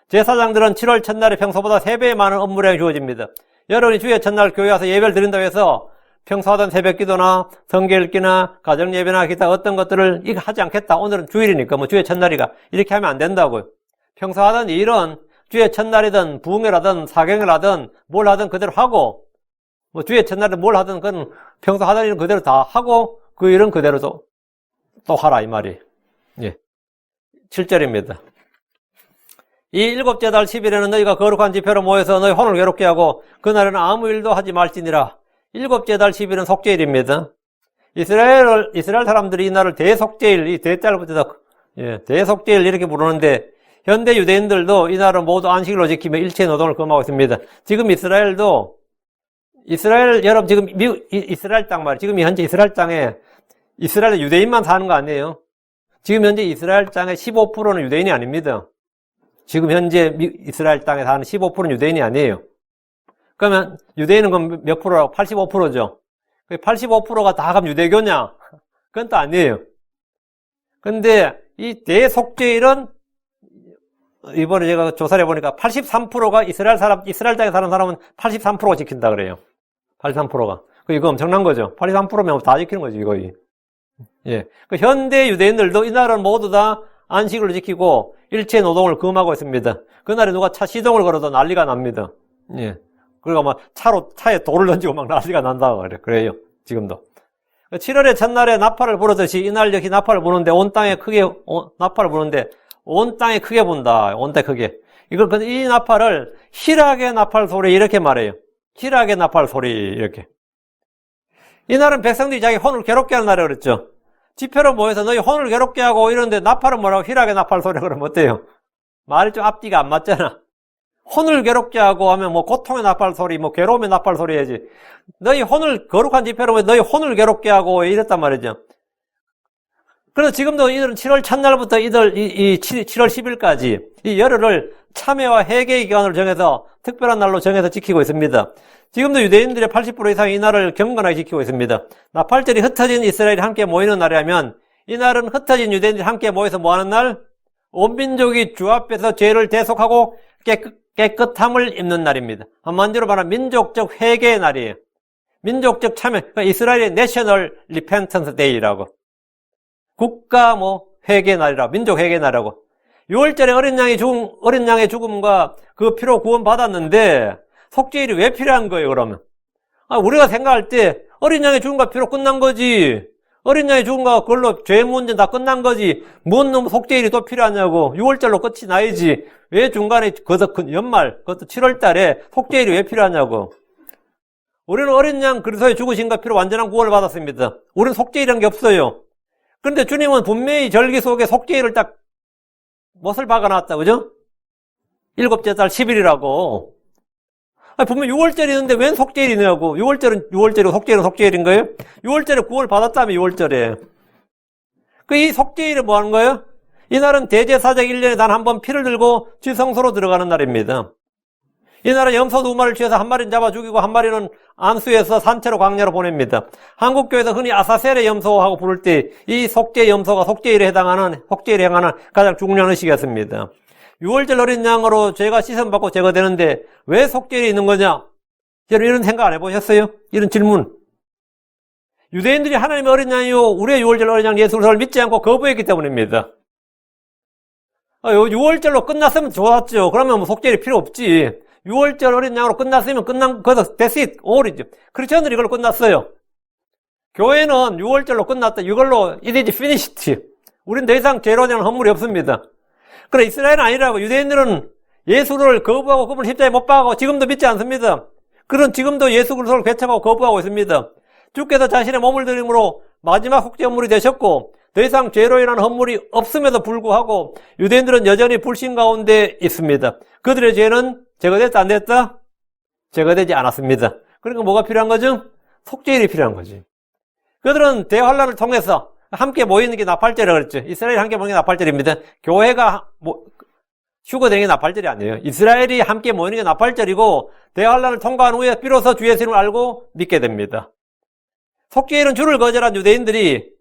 제사장들은 7월 첫날에 평소보다 3배 많은 업무량이 주어집니다. 여러분이 주의 첫날 교회 와서 예배를 드린다고 해서 평소 하던 새벽 기도나 성경 읽기나 가정 예배나 기타 어떤 것들을 이거 하지 않겠다. 오늘은 주일이니까 주의 첫날이가 이렇게 하면 안 된다고요. 평소 하던 일은 주의 첫날이든 부흥회라든 사경을 하든 뭘 하든 그대로 하고 주의 첫날에 뭘 하든 그건 평소 하던 일은 그대로 다 하고 그 일은 그대로 또 하라 이 말이에요. 7절입니다. 이 7째 달 10일에는 너희가 거룩한 집회로 모여서 너희 혼을 괴롭게 하고 그날에는 아무 일도 하지 말지니라. 7째 달 10일은 속죄일입니다. 이스라엘 사람들이 이 날을 대속죄일, 이 대자를 붙여서 대속죄일 이렇게 부르는데 현대 유대인들도 이날은 모두 안식일로 지키며 일체 노동을 금하고 있습니다. 지금 이스라엘도, 여러분 지금 이스라엘 땅 말이에요. 지금 현재 이스라엘 땅에, 이스라엘 유대인만 사는 거 아니에요? 지금 현재 이스라엘 땅의 15%는 유대인이 아닙니다. 지금 현재 이스라엘 땅에 사는 15%는 유대인이 아니에요. 그러면 유대인은 그럼 몇 프로라고? 85%죠. 85%가 다 그럼 유대교냐? 그건 또 아니에요. 근데 이 대속죄일은 이번에 제가 조사를 해보니까 83%가 이스라엘 땅에 사는 사람은 83%가 지킨다 그래요. 83%가. 이거 엄청난 거죠. 83%면 다 지키는 거지, 거의. 예. 현대 유대인들도 이날은 모두 다 안식을 지키고 일체 노동을 금하고 있습니다. 그날에 누가 차 시동을 걸어도 난리가 납니다. 예. 그리고 막 차에 돌을 던지고 막 난리가 난다 그래요. 지금도. 7월의 첫날에 나팔을 부르듯이 이날 역시 나팔을 부는데 온 땅에 크게 나팔을 부는데 온 땅에 크게 분다. 온 땅에 크게. 이 나팔을 희락의 나팔 소리 이렇게 말해요. 희락의 나팔 소리 이렇게. 이날은 백성들이 자기 혼을 괴롭게 하는 날이라고 그랬죠. 집회로 모여서 너희 혼을 괴롭게 하고 이러는데 나팔은 뭐라고 희락의 나팔 소리 그러면 어때요? 말이 좀 앞뒤가 안 맞잖아. 혼을 괴롭게 하고 하면 뭐 고통의 나팔 소리, 뭐 괴로움의 나팔 소리 해야지. 너희 혼을 거룩한 집회로 모여서 너희 혼을 괴롭게 하고 이랬단 말이죠. 그래서 지금도 이들은 7월 첫날부터 7월 10일까지 이 열흘을 참회와 회개의 기간으로 정해서 특별한 날로 정해서 지키고 있습니다. 지금도 유대인들의 80% 이상이 이 날을 경건하게 지키고 있습니다. 나팔절이 흩어진 이스라엘이 함께 모이는 날이라면 이 날은 흩어진 유대인들이 함께 모여서 뭐하는 날? 온 민족이 주 앞에서 죄를 대속하고 깨끗함을 입는 날입니다. 한마디로 말하면 민족적 회개의 날이에요. 민족적 참회, 그러니까 이스라엘의 내셔널 리펜턴스 데이라고. 국가 회개 날이라고, 민족 회개 날이라고. 6월절에 어린 양의 죽음과 그 피로 구원 받았는데 속죄일이 왜 필요한 거예요, 그러면? 우리가 생각할 때 어린 양의 죽음과 피로 끝난 거지. 어린 양의 죽음과 그걸로 죄 문제 다 끝난 거지. 뭔 놈 속죄일이 또 필요하냐고. 6월절로 끝이 나야지. 왜 중간에 연말, 그것도 7월 달에 속죄일이 왜 필요하냐고. 우리는 어린 양 그리스도의 죽으심과 피로 완전한 구원을 받았습니다. 우리는 속죄일이란 게 없어요. 그런데 주님은 분명히 절기 속에 속죄일을 딱 못을 박아놨다, 그죠? 일곱째 달 10일이라고. 분명 6월절이 있는데 웬 속죄일이냐고. 6월절이고 속죄일은 속죄일인 거예요? 6월절에 구원을 받았다며, 6월절에. 이 속죄일은 뭐 하는 거예요? 이날은 대제사장 1년에 단 한 번 피를 들고 지성소로 들어가는 날입니다. 이날은 염소 2마리를 취해서 한 마리는 잡아 죽이고 한 마리는 안수해서 산채로 광야로 보냅니다. 한국교회에서 흔히 아사셀의 염소하고 부를 때 이 속죄 염소가 속죄일에 행하는 가장 중요한 의식이었습니다. 6월절 어린 양으로 죄가 씻음받고 제거되는데 왜 속죄일이 있는 거냐? 여러분 이런 생각 안 해보셨어요? 이런 질문. 유대인들이 하나님의 어린 양이요 우리의 6월절 어린 양 예수 그리스도를 믿지 않고 거부했기 때문입니다. 6월절로 끝났으면 좋았죠. 그러면 속죄일이 필요 없지. 6월절 어린 양으로 끝났으면 거기서 that's it, all이죠. 크리스천들이 이걸로 끝났어요. 교회는 6월절로 끝났다. 이걸로 it is finished. 우린 더 이상 죄로 되는 허물이 없습니다. 그러나 이스라엘은 아니라고. 유대인들은 예수를 거부하고 그분을 십자가에 못 박고 지금도 믿지 않습니다. 그런 지금도 예수 그리스도를 배척하고 거부하고 있습니다. 주께서 자신의 몸을 드림으로 마지막 속죄 헌물이 되셨고 더 이상 죄로 인한 헌물이 없음에도 불구하고 유대인들은 여전히 불신 가운데 있습니다. 그들의 죄는 제거됐다 안 됐다? 제거되지 않았습니다. 그러니까 뭐가 필요한 거죠? 속죄일이 필요한 거지. 그들은 대환란을 통해서 함께 모이는 게 나팔절이라고 그랬죠. 이스라엘이 함께 모이는 게 나팔절입니다. 교회가 휴거되는 게 나팔절이 아니에요. 이스라엘이 함께 모이는 게 나팔절이고 대환란을 통과한 후에 비로소 주 예수님을 알고 믿게 됩니다. 속죄일은 주를 거절한 유대인들이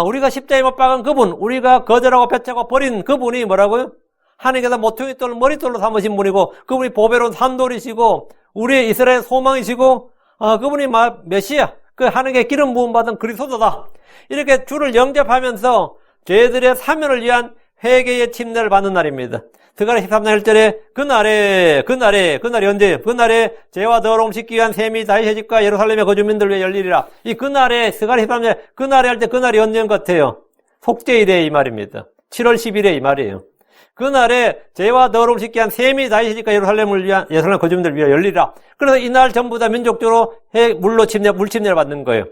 우리가 십자가에 못 박은 그분, 우리가 거절하고 배척하고 버린 그분이 뭐라고요? 하나님께서 모퉁이 돌을 머릿돌로 삼으신 분이고 그분이 보배로운 산돌이시고 우리의 이스라엘 소망이시고 그분이 메시아, 그 하나님께 기름 부음 받은 그리스도다. 이렇게 주를 영접하면서 죄들의 사면을 위한 회개의 침례를 받는 날입니다. 스가랴 13장 1절에 그날이 언제예요? 그날에 죄와 더러움 씻기 위한 셈이 다윗의 집과 예루살렘의 거주민들 위해 열리리라. 이 그날에 스가랴 13장 그날에 할 때 그날이 언제인 것 같아요? 속죄일에 이 말입니다. 7월 10일에 이 말이에요. 그날에 죄와 더러움 씻기 위한 셈이 다윗의 집과 예루살렘 거주민들 위해 열리리라. 그래서 이날 전부 다 민족적으로 물침례를 받는 거예요.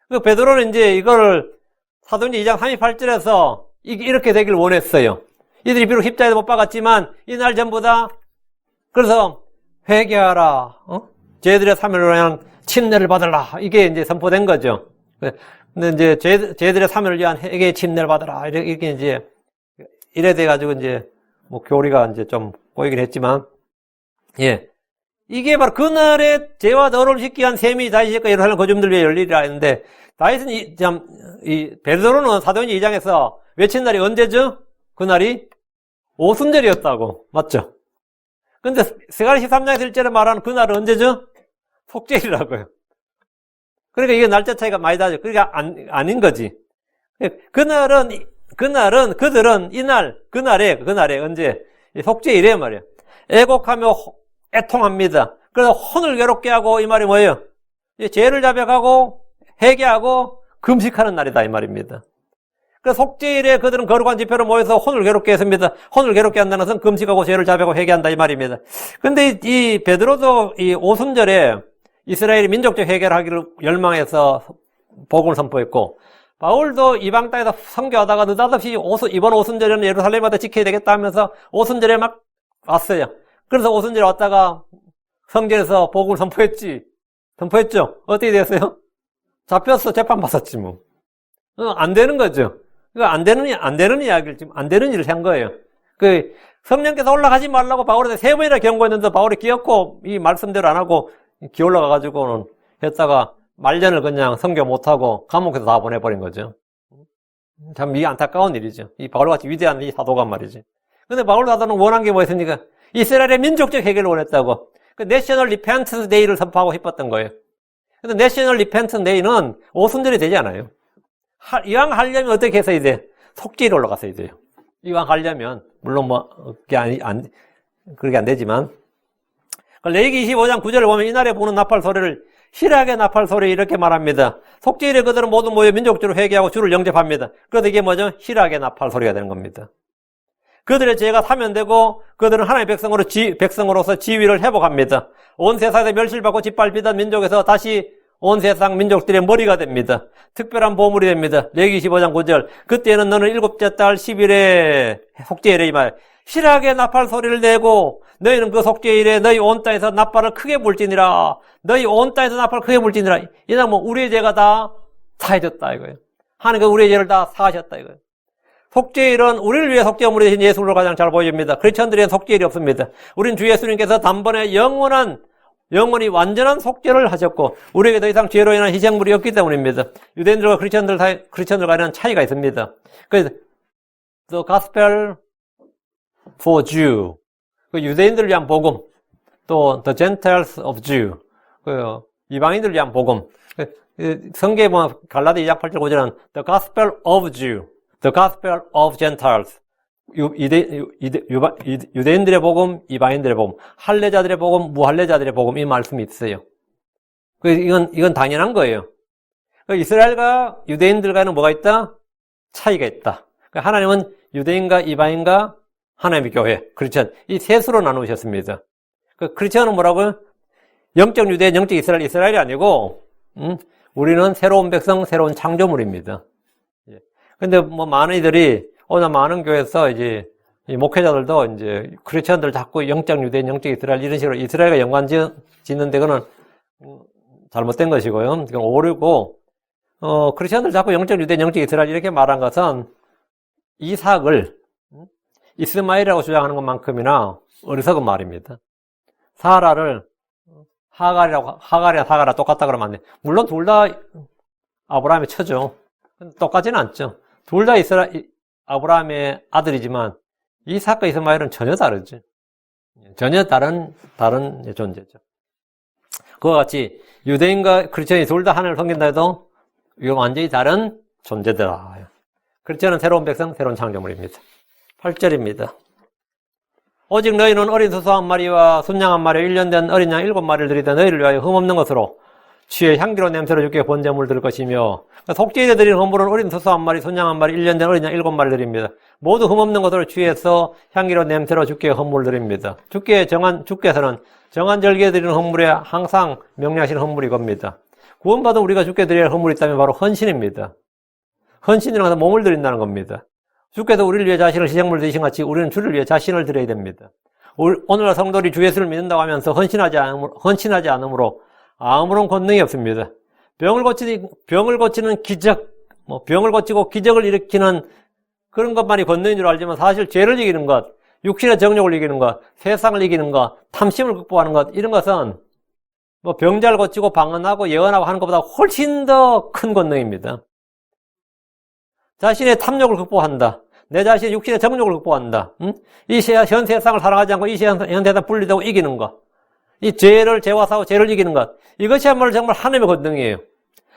그 베드로는 이제 이거를 사도행전 2장 38절에서 이렇게 되길 원했어요. 이들이 비록 십자에도 못 박았지만 이날 전부 다 그래서 회개하라. 죄들의 사면으로 인한 침례를 받으라. 이게 이제 선포된 거죠. 근데 이제 죄들의 사면을 위한 회개의 침례를 받으라. 이렇게 이제 이래 돼 가지고 이제 뭐 교리가 이제 좀 꼬이긴 했지만 예. 이게 바로 그날의 죄와 너를 씻기 위한 셈이 다윗과 예루살렘 거주민들 위해 열리리라 했는데 다윗은 이 베드로는 사도행전 2장에서 외친 날이 언제죠? 그날이 오순절이었다고. 맞죠? 근데 스가랴 13장에서 실제로 말하는 그날은 언제죠? 속죄일이라고요. 그러니까 이게 날짜 차이가 많이 나죠. 그러니까 아닌 거지. 그들은 그날에 언제? 속죄일이에요 말이에요. 애곡하며 애통합니다. 그래서 혼을 괴롭게 하고 이 말이 뭐예요? 죄를 자백하고 회개하고 금식하는 날이다 이 말입니다. 그래서 속죄일에 그들은 거룩한 집회로 모여서 혼을 괴롭게 했습니다. 혼을 괴롭게 한다는 것은 금식하고 죄를 자백하고 회개한다 이 말입니다. 근데 이 베드로도 이 오순절에 이스라엘이 민족적 회개를 하기를 열망해서 복음을 선포했고 바울도 이방 땅에서 선교하다가 느닷없이 이번 오순절에는 예루살렘마다 지켜야 되겠다 하면서 오순절에 막 왔어요. 그래서 오순절에 왔다가 성전에서 복음을 선포했죠. 어떻게 됐어요? 잡혔어. 재판 받았지 뭐. 안 되는 거죠. 안 되는 이야기를 지금 안 되는 일을 한 거예요. 성령께서 올라가지 말라고 바울한테 3번이나 경고했는데 바울이 기어코 이 말씀대로 안 하고 기올라가 가지고는 했다가 말년을 그냥 선교 못 하고 감옥에서 다 보내버린 거죠. 참 이게 안타까운 일이죠. 이 바울같이 위대한 이 사도가 말이지. 근데 바울 사도는 원한 게 뭐였습니까? 이스라엘의 민족적 해결을 원했다고. 내셔널 리펜턴스 데이를 선포하고 싶었던 거예요. 근데 내셔널 리펜턴스 데이는 오순절이 되지 않아요. 이왕 하려면 어떻게 해서 돼? 속죄일에 올라갔어야 돼요. 이왕 하려면 물론 뭐 그게 그렇게 안 되지만 레위기 25장 9절을 보면 이날에 부는 나팔 소리를 희락의 나팔 소리 이렇게 말합니다. 속죄일에 그들은 모두 모여 민족주로 회개하고 주를 영접합니다. 그래서 이게 뭐죠? 희락의 나팔 소리가 되는 겁니다. 그들의 죄가 사면되고 그들은 하나님의 백성으로서 지위를 회복합니다. 온 세상에 멸실받고 짓밟히던 민족에서 다시 온 세상 민족들의 머리가 됩니다. 특별한 보물이 됩니다. 레위기 25장 9절. 그때는 너는 7째 달 10일에 속죄일에 이 말. 희락의 나팔 소리를 내고 너희는 그 속죄일에 너희 온 땅에서 나팔을 크게 불지니라. 너희 온 땅에서 나팔을 크게 불지니라. 이날 뭐 우리의 죄가 다 사해졌다 이거예요. 하나님께서 우리의 죄를 다 사하셨다 이거예요. 속죄일은 우리를 위해 속죄물이 되신 예수로 가장 잘 보여집니다. 크리스천들에는 속죄일이 없습니다. 우린 주 예수님께서 단번에 영원히 완전한 속죄를 하셨고 우리에게 더 이상 죄로 인한 희생물이 없기 때문입니다. 유대인들과 크리스천들 간에는 차이가 있습니다. 그래서 The Gospel for Jew, 유대인들을 위한 복음, 또 The Gentiles of Jew, 이방인들을 위한 복음. 성경에 보면 갈라디 2장 8절 9절은 The Gospel of Jew, The Gospel of Gentiles. 유대인들의 복음, 이방인들의 복음, 할례자들의 복음, 무할례자들의 복음 이 말씀이 있어요. 이건 당연한 거예요. 이스라엘과 유대인들과는 뭐가 있다? 차이가 있다. 하나님은 유대인과 이방인과 하나님의 교회, 크리스천 이 셋으로 나누셨습니다. 크리스천은 뭐라고요? 영적 유대인, 영적 이스라엘이 아니고 우리는 새로운 백성, 새로운 창조물입니다. 근데 뭐 많은 이들이 오늘 많은 교회에서 이제 이 목회자들도 이제 크리스천들 자꾸 영적 유대인, 영적 이스라엘 이런 식으로 이스라엘과 연관 짓는데 그거는 잘못된 것이고요. 그건 오류고 크리스천들 자꾸 영적 유대인, 영적 이스라엘 이렇게 말한 것은 이삭을 이스마엘이라고 주장하는 것만큼이나 어리석은 말입니다. 사라를 하갈이랑 사가라 똑같다 그러면 안 돼. 물론 둘 다 아브라함의 처죠. 똑같지는 않죠. 둘 다 아브라함의 아들이지만 이삭과 이스마엘은 전혀 다르죠. 전혀 다른 존재죠. 그와 같이 유대인과 크리스천이 둘 다 하나님을 섬긴다 해도 이건 완전히 다른 존재더라. 크리스천은 새로운 백성, 새로운 창조물입니다. 8절입니다. 오직 너희는 어린 소소 한 마리와 순양 한 마리, 1년 된 어린 양 7마리를 드리되 너희를 위하여 흠없는 것으로 주의 향기로운 냄새로 주께 번제물 드릴 것이며 속죄일에 드리는 헌물은 어린 소소 한 마리, 순양 한 마리, 1년 된 어린 양 7마리 드립니다. 모두 흠없는 것으로 주에서 향기로운 냄새로 주께 헌물 드립니다. 주께서는 정한 절기에 드리는 헌물에 항상 명령하시는 헌물이 겁니다. 구원받은 우리가 주께 드려야 할 헌물이 있다면 바로 헌신입니다. 헌신이라는 것은 몸을 드린다는 겁니다. 주께서 우리를 위해 자신을 희생물 드신 같이 우리는 주를 위해 자신을 드려야 됩니다. 오늘날 성도들이 주 예수를 믿는다고 하면서 헌신하지 않으므로 아무런 권능이 없습니다. 병을 고치는 기적, 병을 고치고 기적을 일으키는 그런 것만이 권능인 줄 알지만 사실 죄를 이기는 것, 육신의 정욕을 이기는 것, 세상을 이기는 것, 탐심을 극복하는 것, 이런 것은 병자를 고치고 방언하고 예언하고 하는 것보다 훨씬 더 큰 권능입니다. 자신의 탐욕을 극복한다. 내 자신의 육신의 정욕을 극복한다. 이 현 세상을 사랑하지 않고 이 현 세상 분리되고 이기는 것. 이 죄와 싸워 죄를 이기는 것. 이것이야말로 정말 하나님의 권능이에요.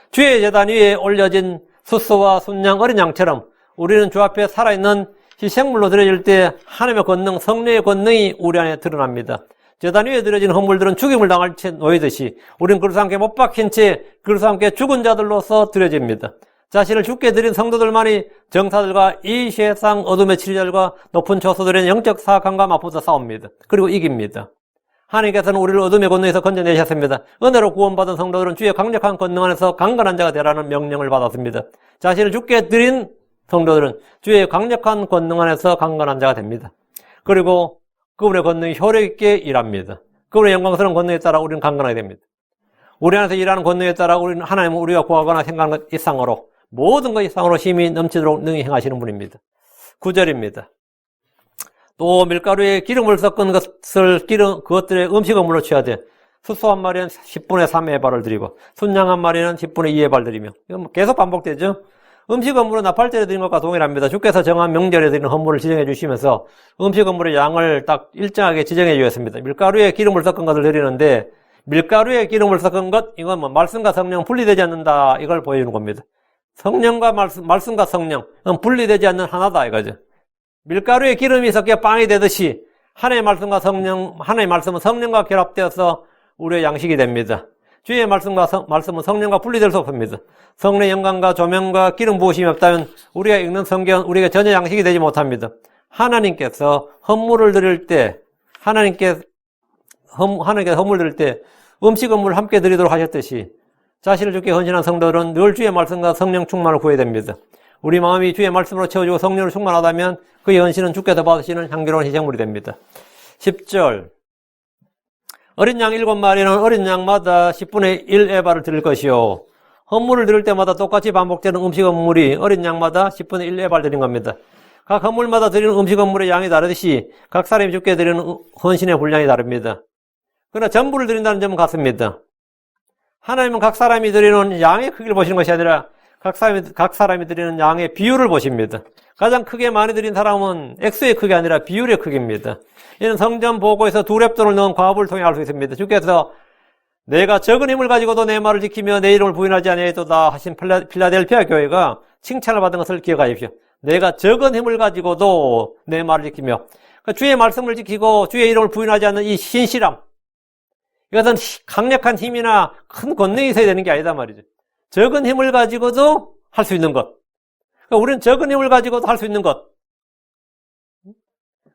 주의 제단 위에 올려진 숫소와 순양 어린 양처럼 우리는 주 앞에 살아있는 희생물로 드려질 때 하나님의 권능, 성령의 권능이 우리 안에 드러납니다. 제단 위에 드려진 헌물들은 죽임을 당할 채 놓이듯이 우리는 그리스도와 함께 못 박힌 채 그리스도와 함께 죽은 자들로서 드려집니다. 자신을 죽게 드린 성도들만이 정사들과 이 세상 어둠의 치리자들과 높은 초소들의 영적 사악함과 맞붙어 싸웁니다. 그리고 이깁니다. 하나님께서는 우리를 어둠의 권능에서 건져내셨습니다. 은혜로 구원받은 성도들은 주의 강력한 권능 안에서 강건한 자가 되라는 명령을 받았습니다. 자신을 죽게 드린 성도들은 주의 강력한 권능 안에서 강건한 자가 됩니다. 그리고 그분의 권능이 효력 있게 일합니다. 그분의 영광스러운 권능에 따라 우리는 강건하게 됩니다. 우리 안에서 일하는 권능에 따라 우리는 하나님은 우리가 구하거나 생각하는 것 이상으로 모든 것 이상으로 힘이 넘치도록 능히 행하시는 분입니다. 9절입니다. 또 밀가루에 기름을 섞은 그것들의 음식물로 취하되 숫소 한 마리는 10분의 3의 발을 드리고 순양 한 마리는 10분의 2의 발 드리며 이건 계속 반복되죠. 음식물은 나팔절에 드린 것과 동일합니다. 주께서 정한 명절에 드리는 헌물을 지정해 주시면서 음식물의 양을 딱 일정하게 지정해 주셨습니다. 밀가루에 기름을 섞은 것을 드리는데 밀가루에 기름을 섞은 것, 이건 말씀과 성령 분리되지 않는다, 이걸 보여주는 겁니다. 성령과 말씀과 성령, 분리되지 않는 하나다, 이거죠. 밀가루에 기름이 섞여 빵이 되듯이 하나님의 말씀과 하나님의 말씀은 성령과 결합되어서 우리의 양식이 됩니다. 주의 말씀은 성령과 분리될 수 없습니다. 성령의 영광과 조명과 기름 부으심이 없다면 우리가 읽는 성경은 우리가 전혀 양식이 되지 못합니다. 하나님께서 헌물을 드릴 때, 하나님께서 헌물 드릴 때 음식을 함께 드리도록 하셨듯이 자신을 주께 헌신한 성도들은 늘 주의 말씀과 성령 충만을 구해야 됩니다. 우리 마음이 주의 말씀으로 채워지고 성령으로 충만하다면 그의 헌신은 주께서 받으시는 향기로운 희생물이 됩니다. 10절 어린 양 7마리는 어린 양마다 10분의 1 에바를 드릴 것이요 헌물을 드릴 때마다 똑같이 반복되는 음식물이 어린 양마다 10분의 1 에바를 드린 겁니다. 각 헌물마다 드리는 음식물의 양이 다르듯이 각 사람이 주께 드리는 헌신의 분량이 다릅니다. 그러나 전부를 드린다는 점은 같습니다. 하나님은 각 사람이 드리는 양의 크기를 보시는 것이 아니라 각 사람이 드리는 양의 비율을 보십니다. 가장 크게 많이 드린 사람은 액수의 크기가 아니라 비율의 크기입니다. 이는 성전 보고에서 2렙돈을 넣은 과부를 통해 알 수 있습니다. 주께서 내가 적은 힘을 가지고도 내 말을 지키며 내 이름을 부인하지 아니하였도다 하신 필라델피아 교회가 칭찬을 받은 것을 기억하십시오. 내가 적은 힘을 가지고도 내 말을 지키며 주의 말씀을 지키고 주의 이름을 부인하지 않는 이 신실함, 이것은 강력한 힘이나 큰 권능이 있어야 되는 게 아니다 말이죠. 적은 힘을 가지고도 할 수 있는 것. 그러니까 우리는 적은 힘을 가지고도 할 수 있는 것.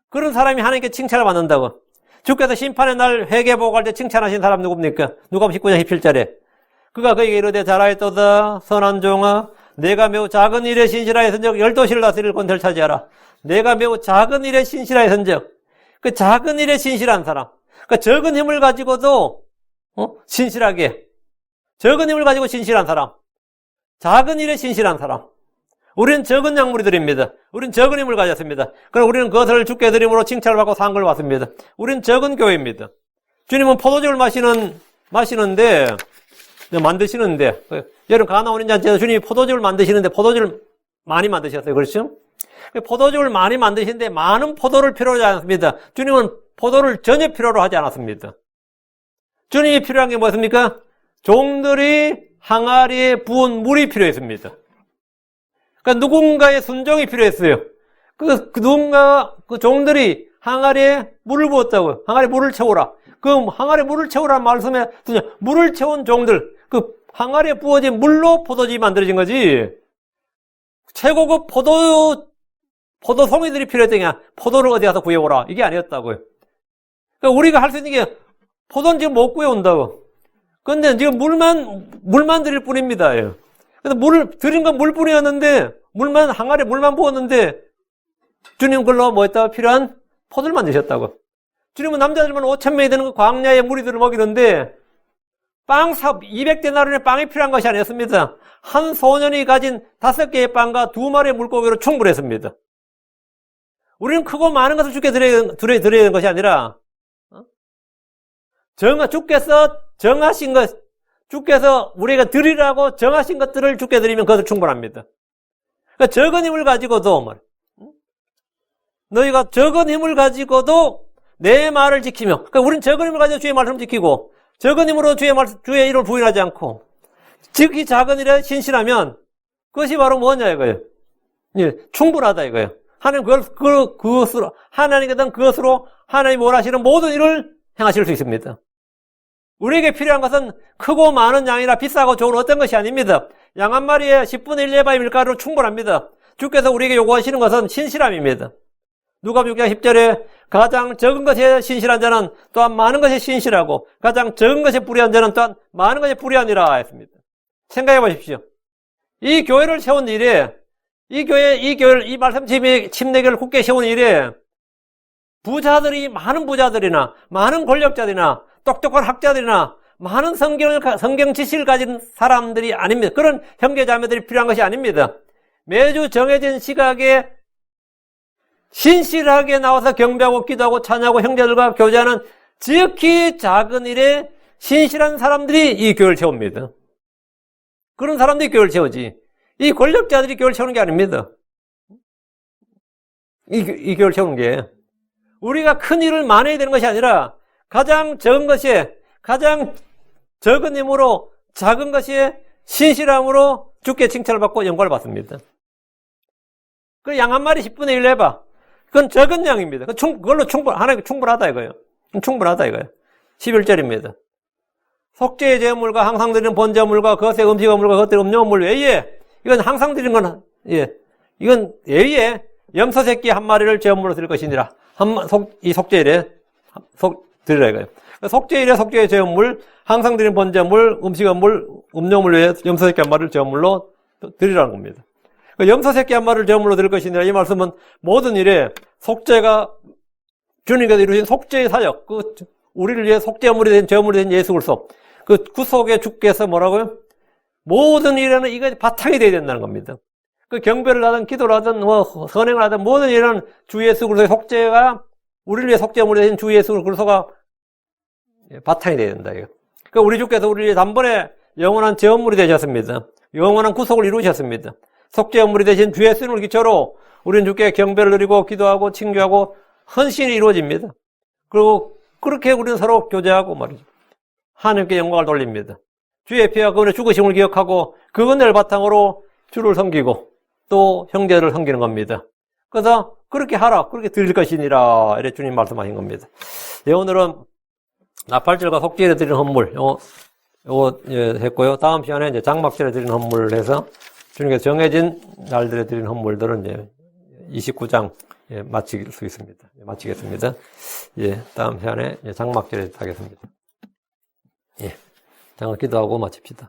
그런 사람이 하나님께 칭찬을 받는다고. 주께서 심판의 날 회개보고할 때 칭찬하신 사람 누굽니까? 누가복음 19장 17절에 그가 그에게 이르되 잘하였도다 선한 종아 내가 매우 작은 일에 신실하였은즉 12시를 다스릴 권세를 차지하라. 내가 매우 작은 일에 신실하였은즉 그 작은 일에 신실한 사람, 그 적은 힘을 가지고도 신실하게, 적은 힘을 가지고 신실한 사람, 작은 일에 신실한 사람. 우리는 적은 약물이 드립니다. 우리는 적은 힘을 가졌습니다. 그럼 우리는 그것을 주께 드림으로 칭찬을 받고 산 걸 받습니다. 우리는 적은 교회입니다. 주님은 포도주를 만드시는데 여러분 가나 온인 잔치에서 주님이 포도주를 만드시는데 포도주를 많이 만드셨어요. 그렇죠? 포도주를 많이 만드시는데 많은 포도를 필요로 하지 않습니다. 주님은 포도를 전혀 필요로 하지 않았습니다. 주님이 필요한 게 뭐였습니까? 종들이 항아리에 부은 물이 필요했습니다. 그러니까 누군가의 순종이 필요했어요. 그 종들이 항아리에 물을 부었다고요. 항아리에 물을 채우라. 그 항아리에 물을 채우라는 말씀에 물을 채운 종들, 그 항아리에 부어진 물로 포도즙이 만들어진 거지. 최고급 포도송이들이 필요했던 게 포도를 어디 가서 구해오라. 이게 아니었다고요. 그러니까 우리가 할 수 있는 게 포도는 지금 못 구해온다고. 근데 지금 물만 드릴 뿐입니다. 근데 물을 드린 건 물뿐이었는데 항아리에 물만 부었는데 주님 그걸로 뭐 했다고? 필요한 포도를 만드셨다고. 주님은 남자들만 5,000명이 되는 그 광야의 무리들을 먹이는데 빵 200데나리온의 빵이 필요한 것이 아니었습니다. 한 소년이 가진 5개의 빵과 2마리의 물고기로 충분했습니다. 우리는 크고 많은 것을 주께 드려야 되는 것이 아니라 주께서 정하신 것, 주께서 우리가 드리라고 정하신 것들을 주께 드리면 그것을 충분합니다. 그러니까 적은 힘을 가지고도 너희가 적은 힘을 가지고도 내 말을 지키며, 그러니까 우리는 적은 힘을 가지고 주의 말씀을 지키고 적은 힘으로 주의 이름을 부인하지 않고 지극히 작은 일에 신실하면 그것이 바로 뭐냐 이거예요. 예, 충분하다 이거예요. 하나님 그것으로 하나님께서는 그것으로 하나님이 원하시는 모든 일을 행하실 수 있습니다. 우리에게 필요한 것은 크고 많은 양이나 비싸고 좋은 어떤 것이 아닙니다. 양 한 마리에 10분의 1 레바의 밀가루로 충분합니다. 주께서 우리에게 요구하시는 것은 신실함입니다. 누가복음 6장 10절에 가장 적은 것에 신실한 자는 또한 많은 것에 신실하고 가장 적은 것에 불의한 자는 또한 많은 것에 불의하니라 했습니다. 생각해 보십시오. 이 교회를 세운 일에 이 말씀 침례교를 굳게 세운 일에 많은 부자들이나 많은 권력자들이나 똑똑한 학자들이나 많은 성경 지식을 가진 사람들이 아닙니다. 그런 형제자매들이 필요한 것이 아닙니다. 매주 정해진 시각에 신실하게 나와서 경배하고 기도하고 찬양하고 형제들과 교제하는 지극히 작은 일에 신실한 사람들이 이 교회를 세웁니다. 그런 사람들이 교회를 세우지. 이 권력자들이 교회를 세우는 게 아닙니다. 이 교회를 세우는 게 우리가 큰 일을 많이 해야 되는 것이 아니라 가장 적은 것에 가장 적은 힘으로 작은 것에 신실함으로 주께 칭찬을 받고 영광을 받습니다. 그 양 한 마리 10분의 1 해봐. 그건 적은 양입니다. 그걸로 하나님께 충분하다 이거예요. 충분하다 이거예요. 11절입니다. 속죄의 제물과 항상 드리는 번제물과 그것의 음식물과 그것의 음료물 외에 이건 항상 드리는 건 이건 외에 염소 새끼 한 마리를 제물로 드릴 것이니라. 이 속죄일에 드리라 이거예요. 속죄일에 속죄의 제물, 항상 드리는 번제물, 음식물, 음료물 외에 염소 새끼 한 마리를 제물로 드리라는 겁니다. 염소 새끼 한 마리를 제물로 드릴 것이니라. 이 말씀은 모든 일에 속죄가 주님께서 이루신 속죄의 사역, 우리를 위해 속죄물이 된 제물이 된 예수 그리스도, 그 구속의 주께서 뭐라고요? 모든 일에는 이거 바탕이 되어야 된다는 겁니다. 그 경배를 하든 기도를 하든 선행을 하든 모든 일에는 주 예수 그리스도의 속죄가 우리를 위해 속죄물이 된 주 예수 그리스도가 바탕이 되어야 된다 이거. 그러니까 우리 주께서 우리를 위해 단번에 영원한 제물이 되셨습니다. 영원한 구속을 이루셨습니다. 속죄물이 되신 주 예수님을 기초로 우리는 주께 경배를 드리고 기도하고 칭규하고 헌신이 이루어집니다. 그리고 그렇게 우리는 서로 교제하고 말이죠. 하나님께 영광을 돌립니다. 주의 피와 그분의 죽으심을 기억하고 그 은혜를 바탕으로 주를 섬기고 또 형제를 섬기는 겁니다. 그래서 그렇게 하라, 그렇게 드릴 것이니라 이렇게 주님 말씀하신 겁니다. 오늘은 나팔절과 속죄일에 드리는 헌물 요거 했고요. 다음 시간에 이제 장막절에 드리는 헌물을 해서 주님께서 정해진 날들에 드리는 헌물들은 이제 29장 마칠 수 있습니다. 마치겠습니다. 다음 시간에 장막절에 하겠습니다. 장을 기도하고 마칩시다.